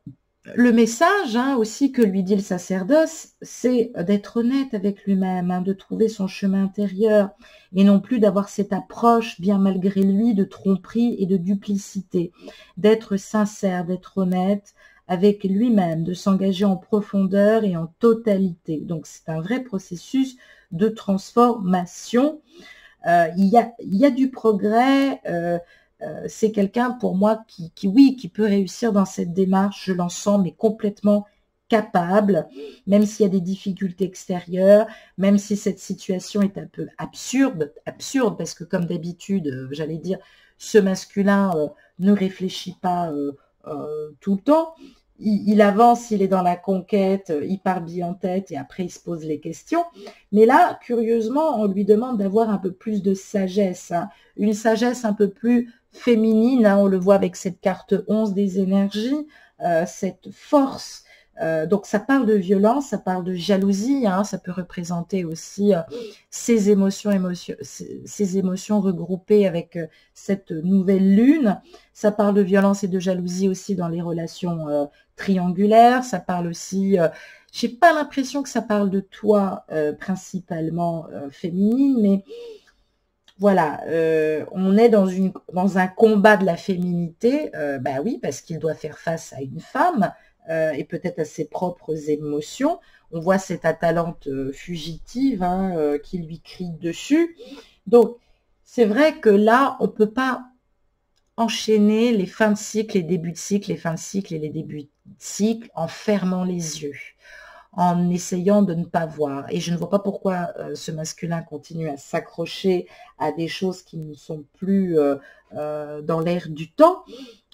Speaker 1: le message hein, aussi que lui dit le sacerdoce, c'est d'être honnête avec lui-même, hein, de trouver son chemin intérieur, et non plus d'avoir cette approche, bien malgré lui, de tromperie et de duplicité, d'être sincère, d'être honnête avec lui-même, de s'engager en profondeur et en totalité. Donc, c'est un vrai processus de transformation. il y a du progrès. C'est quelqu'un pour moi oui, qui peut réussir dans cette démarche, je l'en sens, mais complètement capable, même s'il y a des difficultés extérieures, même si cette situation est un peu absurde parce que comme d'habitude, j'allais dire, ce masculin ne réfléchit pas tout le temps. Il avance, il est dans la conquête, il part bien en tête et après il se pose les questions. Mais là, curieusement, on lui demande d'avoir un peu plus de sagesse, hein, une sagesse un peu plus féminine, hein, on le voit avec cette carte 11 des énergies, cette force. Donc ça parle de violence, ça parle de jalousie, hein, ça peut représenter aussi ces émotions regroupées avec cette nouvelle lune. Ça parle de violence et de jalousie aussi dans les relations triangulaires. Ça parle aussi, j'ai pas l'impression que ça parle de toi principalement féminine, mais voilà, on est dans un combat de la féminité, bah oui, parce qu'il doit faire face à une femme et peut-être à ses propres émotions. On voit cette Atalante fugitive hein, qui lui crie dessus. Donc, c'est vrai que là, on ne peut pas enchaîner les fins de cycle, les débuts de cycle, les fins de cycle et les débuts de cycle en fermant les yeux, en essayant de ne pas voir. Et je ne vois pas pourquoi ce masculin continue à s'accrocher à des choses qui ne sont plus dans l'air du temps.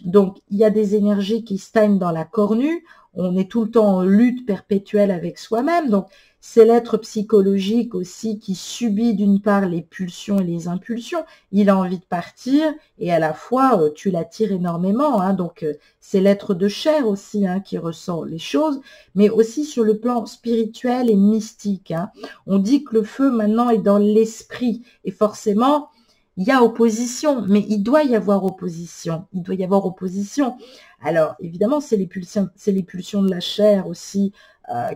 Speaker 1: Donc, il y a des énergies qui stagnent dans la cornue. On est tout le temps en lutte perpétuelle avec soi-même. Donc, c'est l'être psychologique aussi qui subit d'une part les pulsions et les impulsions. Il a envie de partir et à la fois, tu l'attires énormément. Hein, donc, c'est l'être de chair aussi hein, qui ressent les choses, mais aussi sur le plan spirituel et mystique. Hein. On dit que le feu maintenant est dans l'esprit et forcément, il y a opposition, mais il doit y avoir opposition. Il doit y avoir opposition. Alors, évidemment, c'est les pulsions de la chair aussi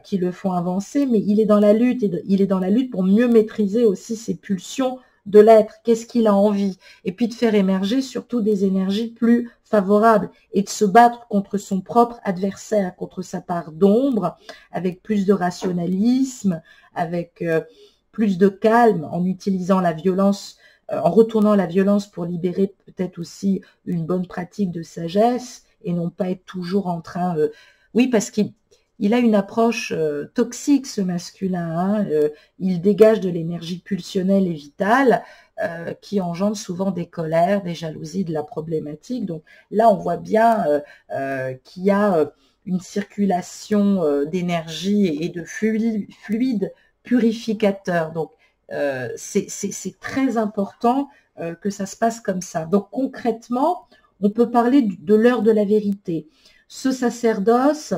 Speaker 1: qui le font avancer, mais il est dans la lutte, et il est dans la lutte pour mieux maîtriser aussi ses pulsions de l'être, qu'est-ce qu'il a envie, et puis de faire émerger surtout des énergies plus favorables, et de se battre contre son propre adversaire, contre sa part d'ombre, avec plus de rationalisme, avec plus de calme, en utilisant la violence, en retournant la violence pour libérer peut-être aussi une bonne pratique de sagesse, et non pas être toujours en train... oui, parce qu'il a une approche toxique, ce masculin. Hein, il dégage de l'énergie pulsionnelle et vitale qui engendre souvent des colères, des jalousies, de la problématique. Donc là, on voit bien qu'il y a une circulation d'énergie et de fluide purificateur. Donc, c'est très important que ça se passe comme ça. Donc concrètement, on peut parler de l'heure de la vérité. Ce sacerdoce,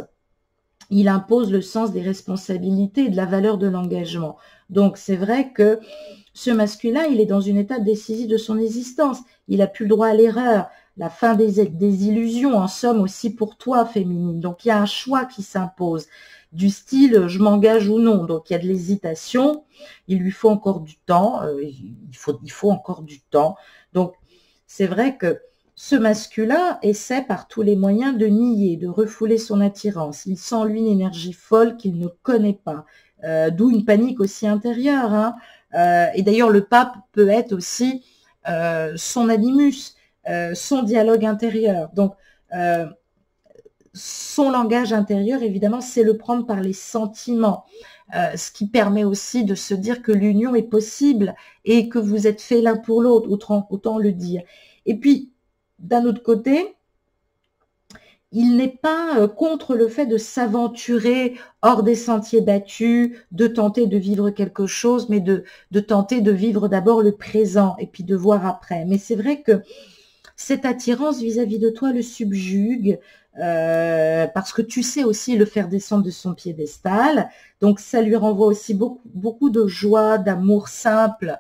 Speaker 1: il impose le sens des responsabilités et de la valeur de l'engagement. Donc c'est vrai que ce masculin, il est dans une étape décisive de son existence. Il n'a plus le droit à l'erreur, la fin des illusions, en somme aussi pour toi, féminine. Donc il y a un choix qui s'impose, du style je m'engage ou non. Donc il y a de l'hésitation, il lui faut encore du temps, il faut encore du temps. Donc c'est vrai que ce masculin essaie par tous les moyens de nier, de refouler son attirance. Il sent en lui une énergie folle qu'il ne connaît pas, d'où une panique aussi intérieure. Hein. Et d'ailleurs, le pape peut être aussi son animus, son dialogue intérieur. Donc, son langage intérieur, évidemment, c'est le prendre par les sentiments, ce qui permet aussi de se dire que l'union est possible et que vous êtes faits l'un pour l'autre, autant le dire. Et puis, d'un autre côté, il n'est pas contre le fait de s'aventurer hors des sentiers battus, de tenter de vivre quelque chose, mais de tenter de vivre d'abord le présent et puis de voir après. Mais c'est vrai que cette attirance vis-à-vis de toi le subjugue parce que tu sais aussi le faire descendre de son piédestal. Donc, ça lui renvoie aussi beaucoup de joie, d'amour simple,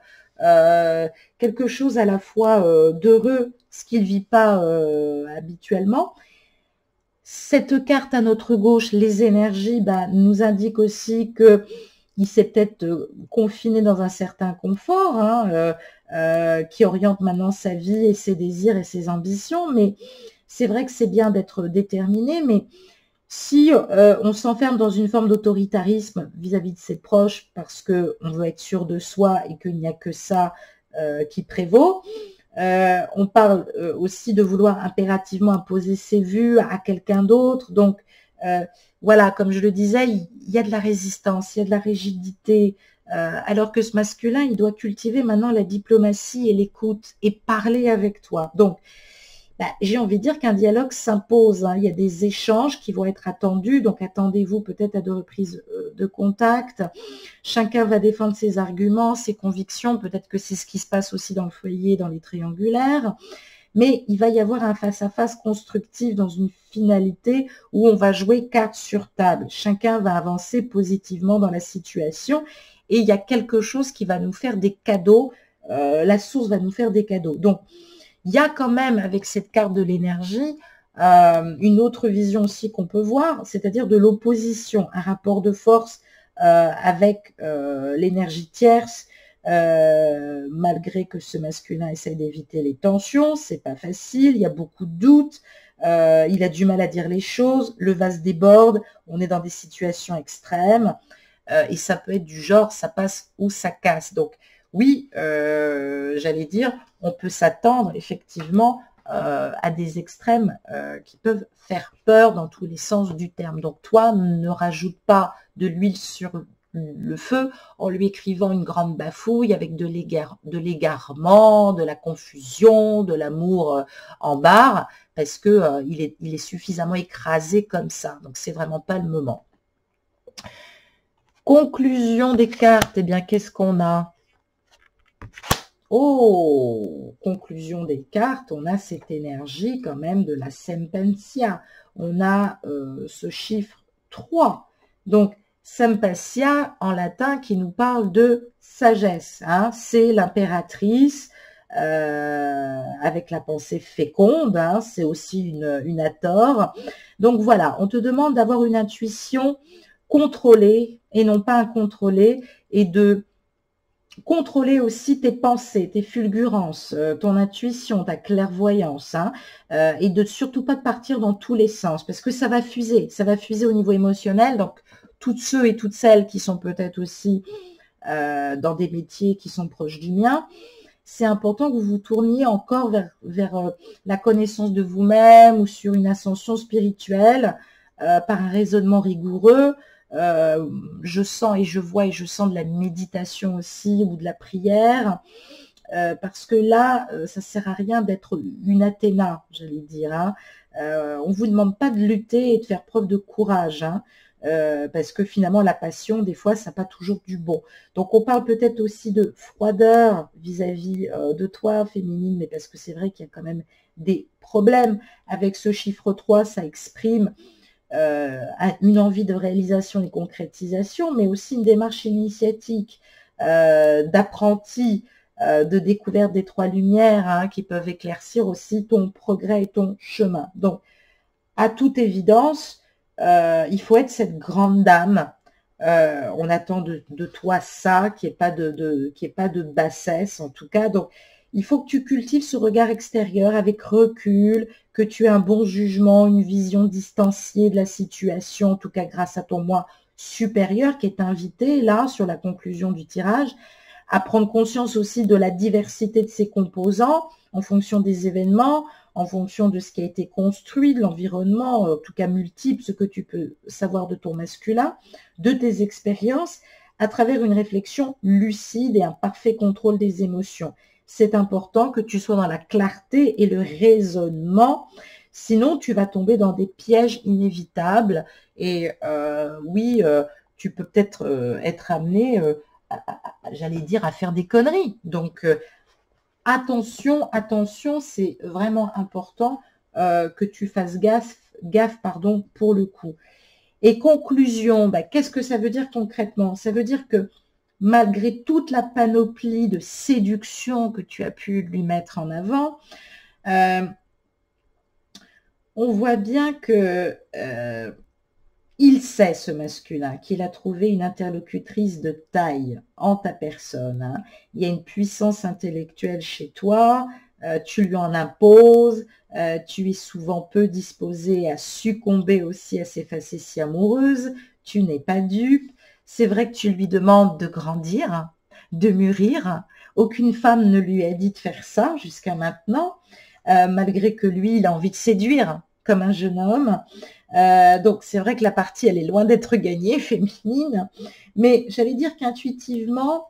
Speaker 1: quelque chose à la fois d'heureux, ce qu'il ne vit pas habituellement. Cette carte à notre gauche, les énergies, nous indique aussi qu'il s'est peut-être confiné dans un certain confort, hein, qui oriente maintenant sa vie et ses désirs et ses ambitions. Mais c'est vrai que c'est bien d'être déterminé, mais si on s'enferme dans une forme d'autoritarisme vis-à-vis de ses proches parce qu'on veut être sûr de soi et qu'il n'y a que ça qui prévaut. On parle aussi de vouloir impérativement imposer ses vues à quelqu'un d'autre. Donc, voilà, comme je le disais, il y a de la résistance, il y a de la rigidité, alors que ce masculin, il doit cultiver maintenant la diplomatie et l'écoute et parler avec toi. Donc, j'ai envie de dire qu'un dialogue s'impose, hein. Il y a des échanges qui vont être attendus, donc attendez-vous peut-être à 2 reprises de contact. Chacun va défendre ses arguments, ses convictions, peut-être que c'est ce qui se passe aussi dans le foyer, dans les triangulaires, mais il va y avoir un face-à-face constructif dans une finalité où on va jouer carte sur table. Chacun va avancer positivement dans la situation et il y a quelque chose qui va nous faire des cadeaux, la source va nous faire des cadeaux. Donc, il y a quand même, avec cette carte de l'énergie, une autre vision aussi qu'on peut voir, c'est-à-dire de l'opposition, un rapport de force avec l'énergie tierce, malgré que ce masculin essaie d'éviter les tensions, c'est pas facile, il y a beaucoup de doutes, il a du mal à dire les choses, le vase déborde, on est dans des situations extrêmes, et ça peut être du genre, ça passe ou ça casse. Donc, oui, j'allais dire, on peut s'attendre effectivement à des extrêmes qui peuvent faire peur dans tous les sens du terme. Donc toi, ne rajoute pas de l'huile sur le feu en lui écrivant une grande bafouille avec de l'égarement, de la confusion, de l'amour en barre, parce que il est suffisamment écrasé comme ça. Donc c'est vraiment pas le moment. Conclusion des cartes, eh bien qu'est-ce qu'on a ? Oh, conclusion des cartes, on a cette énergie quand même de la Sempentia. On a ce chiffre 3. Donc, Sempentia en latin qui nous parle de sagesse. Hein. C'est l'impératrice avec la pensée féconde. Hein. C'est aussi une Hathor. Donc voilà, on te demande d'avoir une intuition contrôlée et non pas incontrôlée et de contrôler aussi tes pensées, tes fulgurances, ton intuition, ta clairvoyance, hein, et de surtout pas de partir dans tous les sens, parce que ça va fuser au niveau émotionnel. Donc, toutes ceux et toutes celles qui sont peut-être aussi dans des métiers qui sont proches du mien, c'est important que vous vous tourniez encore vers la connaissance de vous-même ou sur une ascension spirituelle par un raisonnement rigoureux. Je sens et je vois et je sens de la méditation aussi ou de la prière, parce que là, ça sert à rien d'être une Athéna, j'allais dire. Hein. On ne vous demande pas de lutter et de faire preuve de courage, hein, parce que finalement, la passion, des fois, ça n'a pas toujours du bon. Donc, on parle peut-être aussi de froideur vis-à-vis de toi, féminine, mais parce que c'est vrai qu'il y a quand même des problèmes avec ce chiffre 3, ça exprime une envie de réalisation et concrétisation, mais aussi une démarche initiatique d'apprenti, de découverte des 3 lumières, hein, qui peuvent éclaircir aussi ton progrès et ton chemin. Donc, à toute évidence, il faut être cette grande dame. On attend de toi ça, qui n'est pas de bassesse en tout cas. Donc, il faut que tu cultives ce regard extérieur avec recul, que tu aies un bon jugement, une vision distanciée de la situation, en tout cas grâce à ton moi supérieur qui est invité là sur la conclusion du tirage, à prendre conscience aussi de la diversité de ses composants en fonction des événements, en fonction de ce qui a été construit, de l'environnement, en tout cas multiple, ce que tu peux savoir de ton masculin, de tes expériences, à travers une réflexion lucide et un parfait contrôle des émotions. C'est important que tu sois dans la clarté et le raisonnement, sinon tu vas tomber dans des pièges inévitables et oui, tu peux peut-être être amené, j'allais dire, à faire des conneries. Donc, attention, c'est vraiment important que tu fasses gaffe pour le coup. Et conclusion, qu'est-ce que ça veut dire concrètement? Ça veut dire que malgré toute la panoplie de séduction que tu as pu lui mettre en avant, on voit bien que il sait, ce masculin, qu'il a trouvé une interlocutrice de taille en ta personne. Hein. Il y a une puissance intellectuelle chez toi, tu lui en imposes, tu es souvent peu disposé à succomber aussi à ses facéties amoureuses, tu n'es pas dupe. C'est vrai que tu lui demandes de grandir, hein, de mûrir. Aucune femme ne lui a dit de faire ça jusqu'à maintenant, malgré que lui, il a envie de séduire comme un jeune homme. Donc, c'est vrai que la partie, elle est loin d'être gagnée, féminine. Mais j'allais dire qu'intuitivement,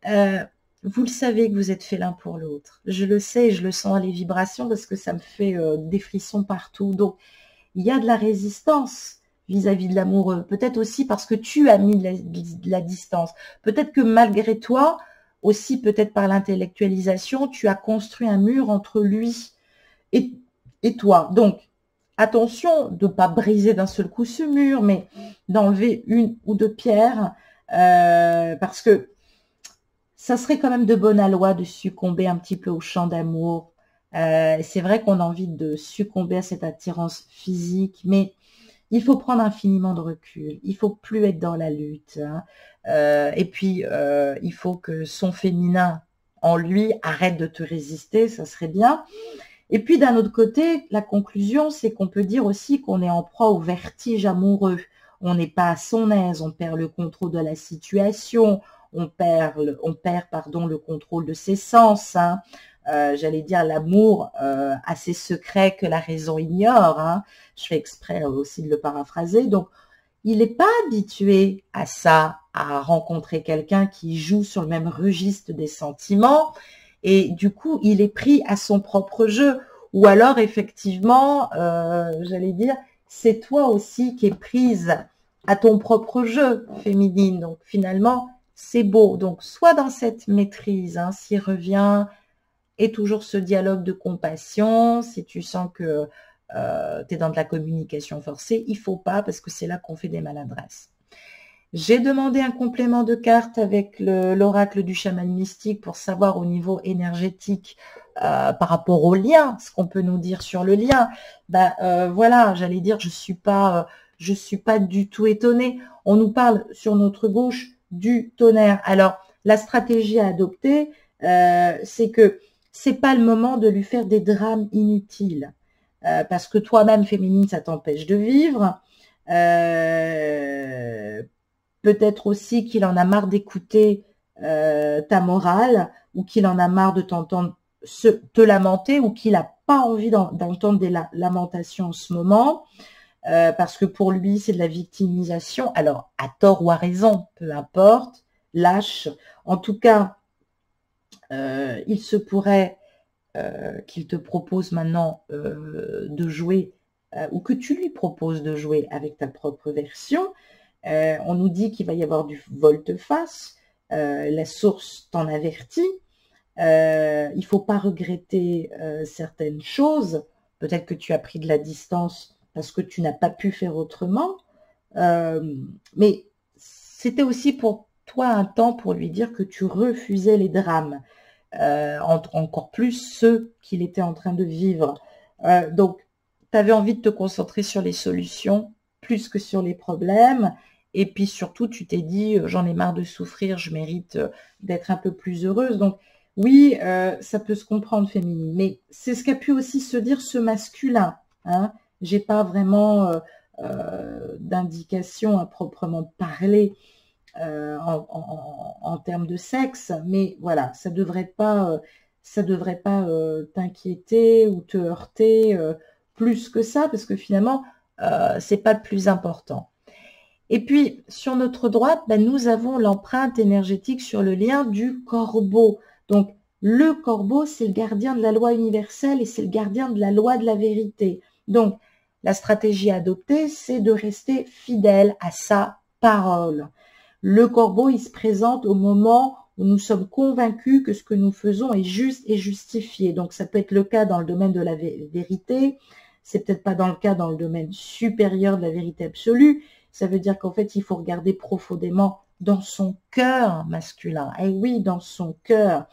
Speaker 1: vous le savez que vous êtes fait l'un pour l'autre. Je le sais et je le sens à les vibrations parce que ça me fait des frissons partout. Donc, il y a de la résistance vis-à-vis de l'amoureux. Peut-être aussi parce que tu as mis de la distance. Peut-être que malgré toi, aussi peut-être par l'intellectualisation, tu as construit un mur entre lui et toi. Donc, attention de ne pas briser d'un seul coup ce mur, mais d'enlever une ou deux pierres, parce que ça serait quand même de bonne loi de succomber un petit peu au champ d'amour. C'est vrai qu'on a envie de succomber à cette attirance physique, mais il faut prendre infiniment de recul. Il faut plus être dans la lutte. Hein. Et puis, il faut que son féminin en lui arrête de te résister, ça serait bien. Et puis, d'un autre côté, la conclusion, c'est qu'on peut dire aussi qu'on est en proie au vertige amoureux. On n'est pas à son aise, on perd le contrôle de la situation, on perd le contrôle de ses sens. Hein. J'allais dire l'amour a ses secrets que la raison ignore. Hein. Je fais exprès aussi de le paraphraser. Donc, il n'est pas habitué à ça, à rencontrer quelqu'un qui joue sur le même registre des sentiments. Et du coup, il est pris à son propre jeu. Ou alors, effectivement, j'allais dire, c'est toi aussi qui es prise à ton propre jeu féminine. Donc, finalement, c'est beau. Donc, soit dans cette maîtrise, hein, s'il revient, et toujours ce dialogue de compassion. Si tu sens que tu es dans de la communication forcée, il ne faut pas, parce que c'est là qu'on fait des maladresses. J'ai demandé un complément de carte avec l'oracle du chaman mystique pour savoir au niveau énergétique par rapport au lien, ce qu'on peut nous dire sur le lien. Voilà, j'allais dire, je suis pas du tout étonnée. On nous parle sur notre gauche du tonnerre. Alors, la stratégie à adopter, c'est que c'est pas le moment de lui faire des drames inutiles. Parce que toi-même, féminine, ça t'empêche de vivre. Peut-être aussi qu'il en a marre d'écouter ta morale, ou qu'il en a marre de t'entendre te lamenter, ou qu'il n'a pas envie d'entendre des lamentations en ce moment, parce que pour lui, c'est de la victimisation. Alors, à tort ou à raison, peu importe, lâche. En tout cas, il se pourrait qu'il te propose maintenant de jouer, ou que tu lui proposes de jouer avec ta propre version. On nous dit qu'il va y avoir du volte-face, la source t'en avertit, il ne faut pas regretter certaines choses, peut-être que tu as pris de la distance parce que tu n'as pas pu faire autrement, mais c'était aussi pour toi un temps pour lui dire que tu refusais les drames, encore plus ceux qu'il était en train de vivre. Donc, tu avais envie de te concentrer sur les solutions plus que sur les problèmes. Et puis surtout, tu t'es dit, j'en ai marre de souffrir, je mérite d'être un peu plus heureuse. Donc oui, ça peut se comprendre féminine, mais c'est ce qu'a pu aussi se dire ce masculin. Hein. J'ai pas vraiment d'indication à proprement parler en termes de sexe, mais voilà, ça devrait pas t'inquiéter ou te heurter plus que ça, parce que finalement, c'est pas le plus important. Et puis, sur notre droite, nous avons l'empreinte énergétique sur le lien du corbeau. Donc, le corbeau, c'est le gardien de la loi universelle et c'est le gardien de la loi de la vérité. Donc, la stratégie à adopter, c'est de rester fidèle à sa parole. Le corbeau, il se présente au moment où nous sommes convaincus que ce que nous faisons est juste et justifié. Donc, ça peut être le cas dans le domaine de la vérité. C'est peut-être pas dans le cas dans le domaine supérieur de la vérité absolue. Ça veut dire qu'en fait, il faut regarder profondément dans son cœur masculin. Et oui, dans son cœur.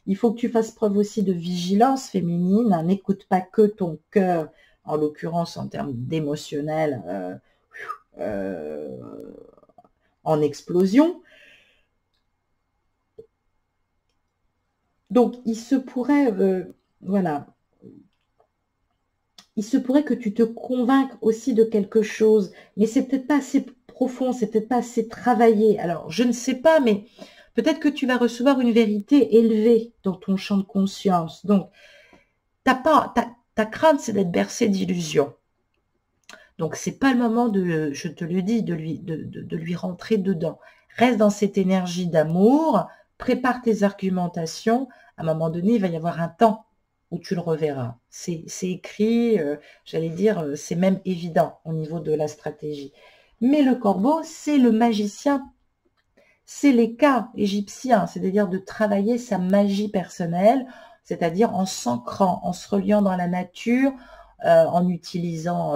Speaker 1: Il faut que tu fasses preuve aussi de vigilance féminine. N'écoute pas que ton cœur, en l'occurrence en termes d'émotionnel, en explosion. Donc, il se pourrait, voilà, il se pourrait que tu te convainques aussi de quelque chose, mais c'est peut-être pas assez profond, c'est peut-être pas assez travaillé. Alors, je ne sais pas, mais Peut-être que tu vas recevoir une vérité élevée dans ton champ de conscience. Donc, ta crainte, c'est d'être bercé d'illusions. Donc, c'est pas le moment de, je te le dis, de lui rentrer dedans. Reste dans cette énergie d'amour, prépare tes argumentations. À un moment donné, il va y avoir un temps où tu le reverras. C'est écrit, j'allais dire, c'est même évident au niveau de la stratégie. Mais le corbeau, c'est le magicien, c'est les cas égyptiens, c'est-à-dire de travailler sa magie personnelle, c'est-à-dire en s'ancrant, en se reliant dans la nature, en utilisant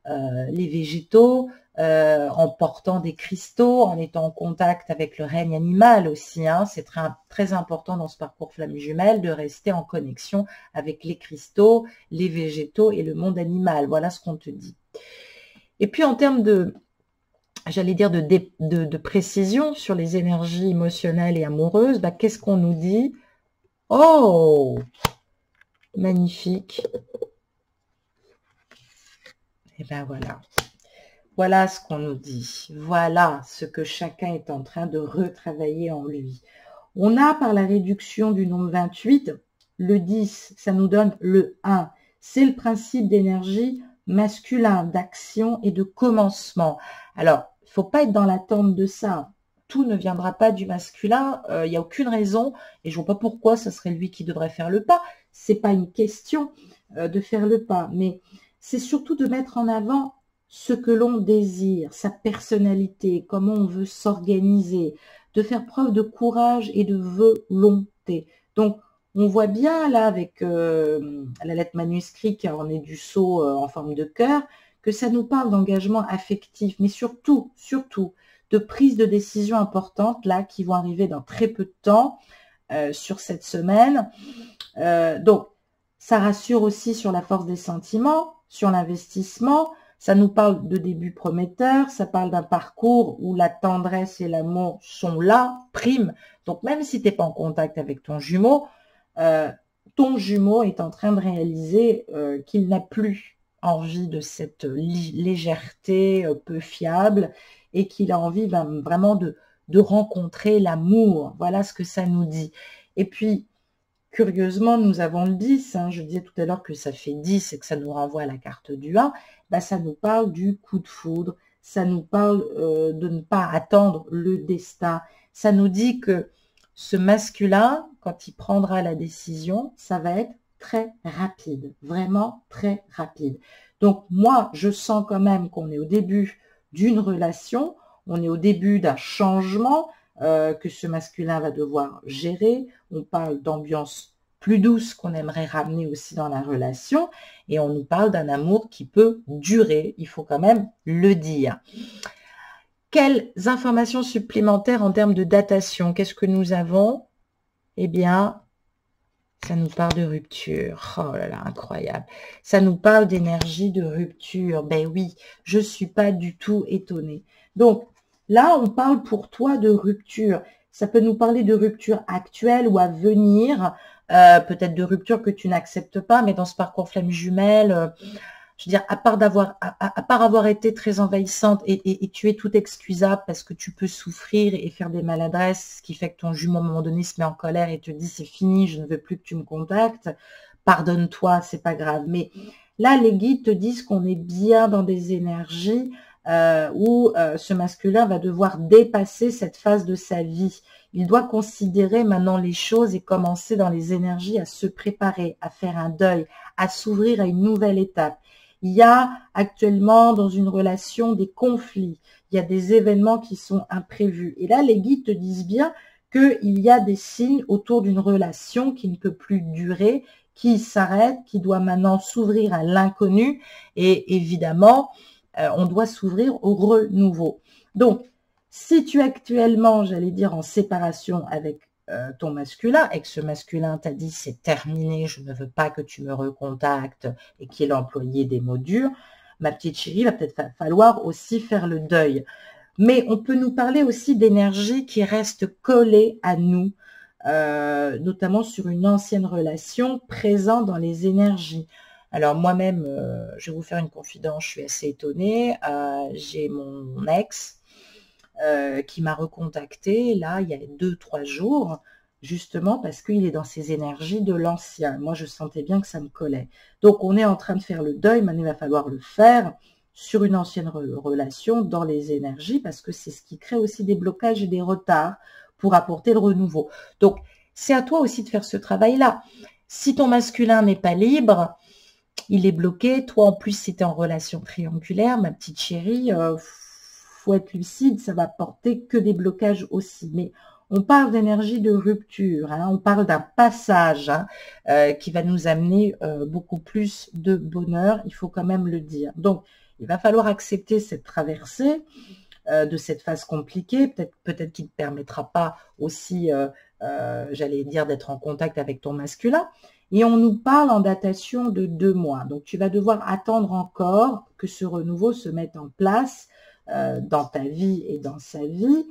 Speaker 1: les végétaux, en portant des cristaux, en étant en contact avec le règne animal aussi. Hein. C'est très important dans ce parcours flamme jumelle de rester en connexion avec les cristaux, les végétaux et le monde animal. Voilà ce qu'on te dit. Et puis en termes de, j'allais dire, de précision sur les énergies émotionnelles et amoureuses, bah, qu'est-ce qu'on nous dit? Oh, magnifique. Et ben voilà. Voilà ce qu'on nous dit. Voilà ce que chacun est en train de retravailler en lui. On a par la réduction du nombre 28, le 10, ça nous donne le 1. C'est le principe d'énergie masculin, d'action et de commencement. Alors, il ne faut pas être dans l'attente de ça. Tout ne viendra pas du masculin. Il n'y a aucune raison et je ne vois pas pourquoi ce serait lui qui devrait faire le pas. Ce n'est pas une question de faire le pas, mais c'est surtout de mettre en avant ce que l'on désire, sa personnalité, comment on veut s'organiser, de faire preuve de courage et de volonté. Donc, on voit bien là avec la lettre manuscrite qui en est du sceau en forme de cœur, que ça nous parle d'engagement affectif, mais surtout, de prise de décision importantes là qui vont arriver dans très peu de temps sur cette semaine. Donc, ça rassure aussi sur la force des sentiments, sur l'investissement. Ça nous parle de début prometteur, ça parle d'un parcours où la tendresse et l'amour sont là, prime. Donc, même si tu n'es pas en contact avec ton jumeau est en train de réaliser qu'il n'a plus envie de cette légèreté peu fiable et qu'il a envie vraiment de rencontrer l'amour. Voilà ce que ça nous dit. Et puis, curieusement, nous avons le 10. Hein, je disais tout à l'heure que ça fait 10 et que ça nous renvoie à la carte du 1. Bah, ça nous parle du coup de foudre. Ça nous parle de ne pas attendre le destin. Ça nous dit que ce masculin, quand il prendra la décision, ça va être très rapide. Vraiment très rapide. Donc, moi, je sens quand même qu'on est au début d'une relation. On est au début d'un changement que ce masculin va devoir gérer. On parle d'ambiance plus douce qu'on aimerait ramener aussi dans la relation et on nous parle d'un amour qui peut durer, il faut quand même le dire. Quelles informations supplémentaires en termes de datation? Qu'est-ce que nous avons? Eh bien, ça nous parle de rupture. Oh là là, incroyable. Ça nous parle d'énergie de rupture. Ben oui, je ne suis pas du tout étonnée. Donc, là, on parle pour toi de rupture. Ça peut nous parler de rupture actuelle ou à venir, peut-être de rupture que tu n'acceptes pas, mais dans ce parcours flamme jumelle, je veux dire, à part avoir été très envahissante et tu es tout excusable parce que tu peux souffrir et faire des maladresses, ce qui fait que ton jumeau, à un moment donné, se met en colère et te dit « c'est fini, je ne veux plus que tu me contactes, pardonne-toi, c'est pas grave ». Mais là, les guides te disent qu'on est bien dans des énergies où ce masculin va devoir dépasser cette phase de sa vie. Il doit considérer maintenant les choses et commencer dans les énergies à se préparer, à faire un deuil, à s'ouvrir à une nouvelle étape. Il y a actuellement dans une relation des conflits, il y a des événements qui sont imprévus. Et là, les guides te disent bien qu'il y a des signes autour d'une relation qui ne peut plus durer, qui s'arrête, qui doit maintenant s'ouvrir à l'inconnu. Et évidemment, on doit s'ouvrir au renouveau. Donc, si tu es actuellement, j'allais dire, en séparation avec ton masculin, et que ce masculin t'a dit c'est terminé, je ne veux pas que tu me recontactes, et qu'il a employé des mots durs, ma petite chérie, il va peut-être falloir aussi faire le deuil. Mais on peut nous parler aussi d'énergie qui reste collée à nous, notamment sur une ancienne relation présente dans les énergies. Alors moi-même, je vais vous faire une confidence, je suis assez étonnée. J'ai mon ex qui m'a recontacté là il y a 2-3 jours, justement parce qu'il est dans ses énergies de l'ancien. Moi, je sentais bien que ça me collait. Donc, on est en train de faire le deuil, maintenant il va falloir le faire sur une ancienne relation dans les énergies, parce que c'est ce qui crée aussi des blocages et des retards pour apporter le renouveau. Donc, c'est à toi aussi de faire ce travail-là. Si ton masculin n'est pas libre, il est bloqué. Toi, en plus, si tu es en relation triangulaire, ma petite chérie, faut être lucide, ça va porter que des blocages aussi. Mais on parle d'énergie de rupture, hein, on parle d'un passage hein, qui va nous amener beaucoup plus de bonheur, il faut quand même le dire. Donc, il va falloir accepter cette traversée de cette phase compliquée, peut-être qu'il ne te permettra pas aussi, j'allais dire, d'être en contact avec ton masculin. Et on nous parle en datation de 2 mois. Donc, tu vas devoir attendre encore que ce renouveau se mette en place dans ta vie et dans sa vie.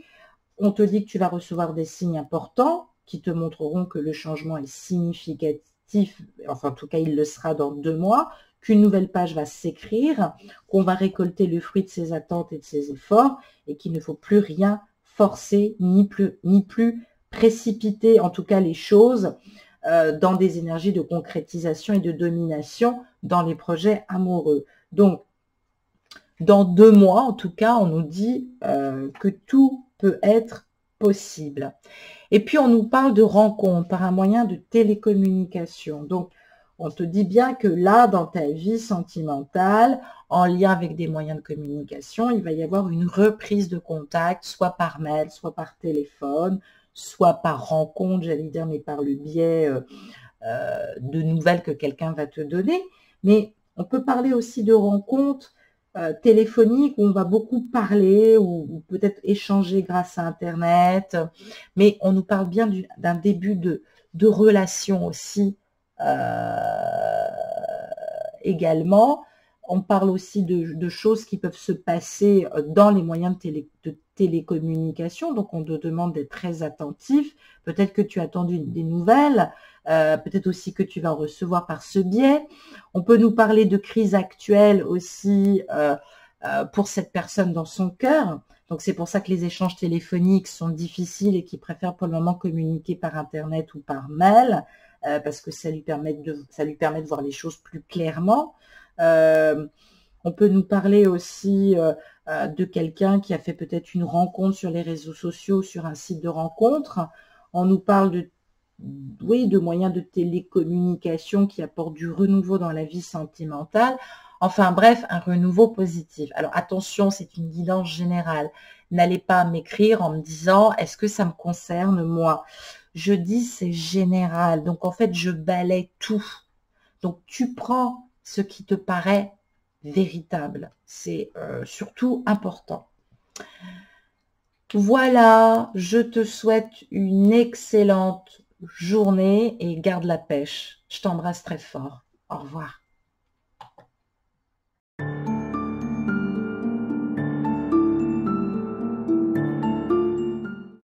Speaker 1: On te dit que tu vas recevoir des signes importants qui te montreront que le changement est significatif, enfin en tout cas il le sera dans 2 mois, qu'une nouvelle page va s'écrire, qu'on va récolter le fruit de ses attentes et de ses efforts, et qu'il ne faut plus rien forcer, ni plus précipiter, en tout cas les choses, dans des énergies de concrétisation et de domination dans les projets amoureux. Donc, dans 2 mois, en tout cas, on nous dit que tout peut être possible. Et puis, on nous parle de rencontre par un moyen de télécommunication. Donc, on te dit bien que là, dans ta vie sentimentale, en lien avec des moyens de communication, il va y avoir une reprise de contact, soit par mail, soit par téléphone, soit par rencontre, j'allais dire, mais par le biais de nouvelles que quelqu'un va te donner. Mais on peut parler aussi de rencontres téléphoniques où on va beaucoup parler ou peut-être échanger grâce à Internet. Mais on nous parle bien d'un début de relation aussi également. On parle aussi de choses qui peuvent se passer dans les moyens de télécommunication. Donc, on te demande d'être très attentif. Peut-être que tu as attendu des nouvelles. Peut-être aussi que tu vas en recevoir par ce biais. On peut nous parler de crise actuelle aussi pour cette personne dans son cœur. Donc, c'est pour ça que les échanges téléphoniques sont difficiles et qu'ils préfèrent pour le moment communiquer par Internet ou par mail parce que ça lui permet de voir les choses plus clairement. On peut nous parler aussi de quelqu'un qui a fait peut-être une rencontre sur les réseaux sociaux, sur un site de rencontre. On nous parle de moyens de télécommunication qui apportent du renouveau dans la vie sentimentale. Enfin bref, un renouveau positif. Alors attention, c'est une guidance générale. N'allez pas m'écrire en me disant « Est-ce que ça me concerne moi ?» Je dis c'est général. Donc en fait, je balaie tout. Donc tu prends ce qui te paraît véritable. C'est surtout important. Voilà, je te souhaite une excellente journée et garde la pêche. Je t'embrasse très fort. Au revoir.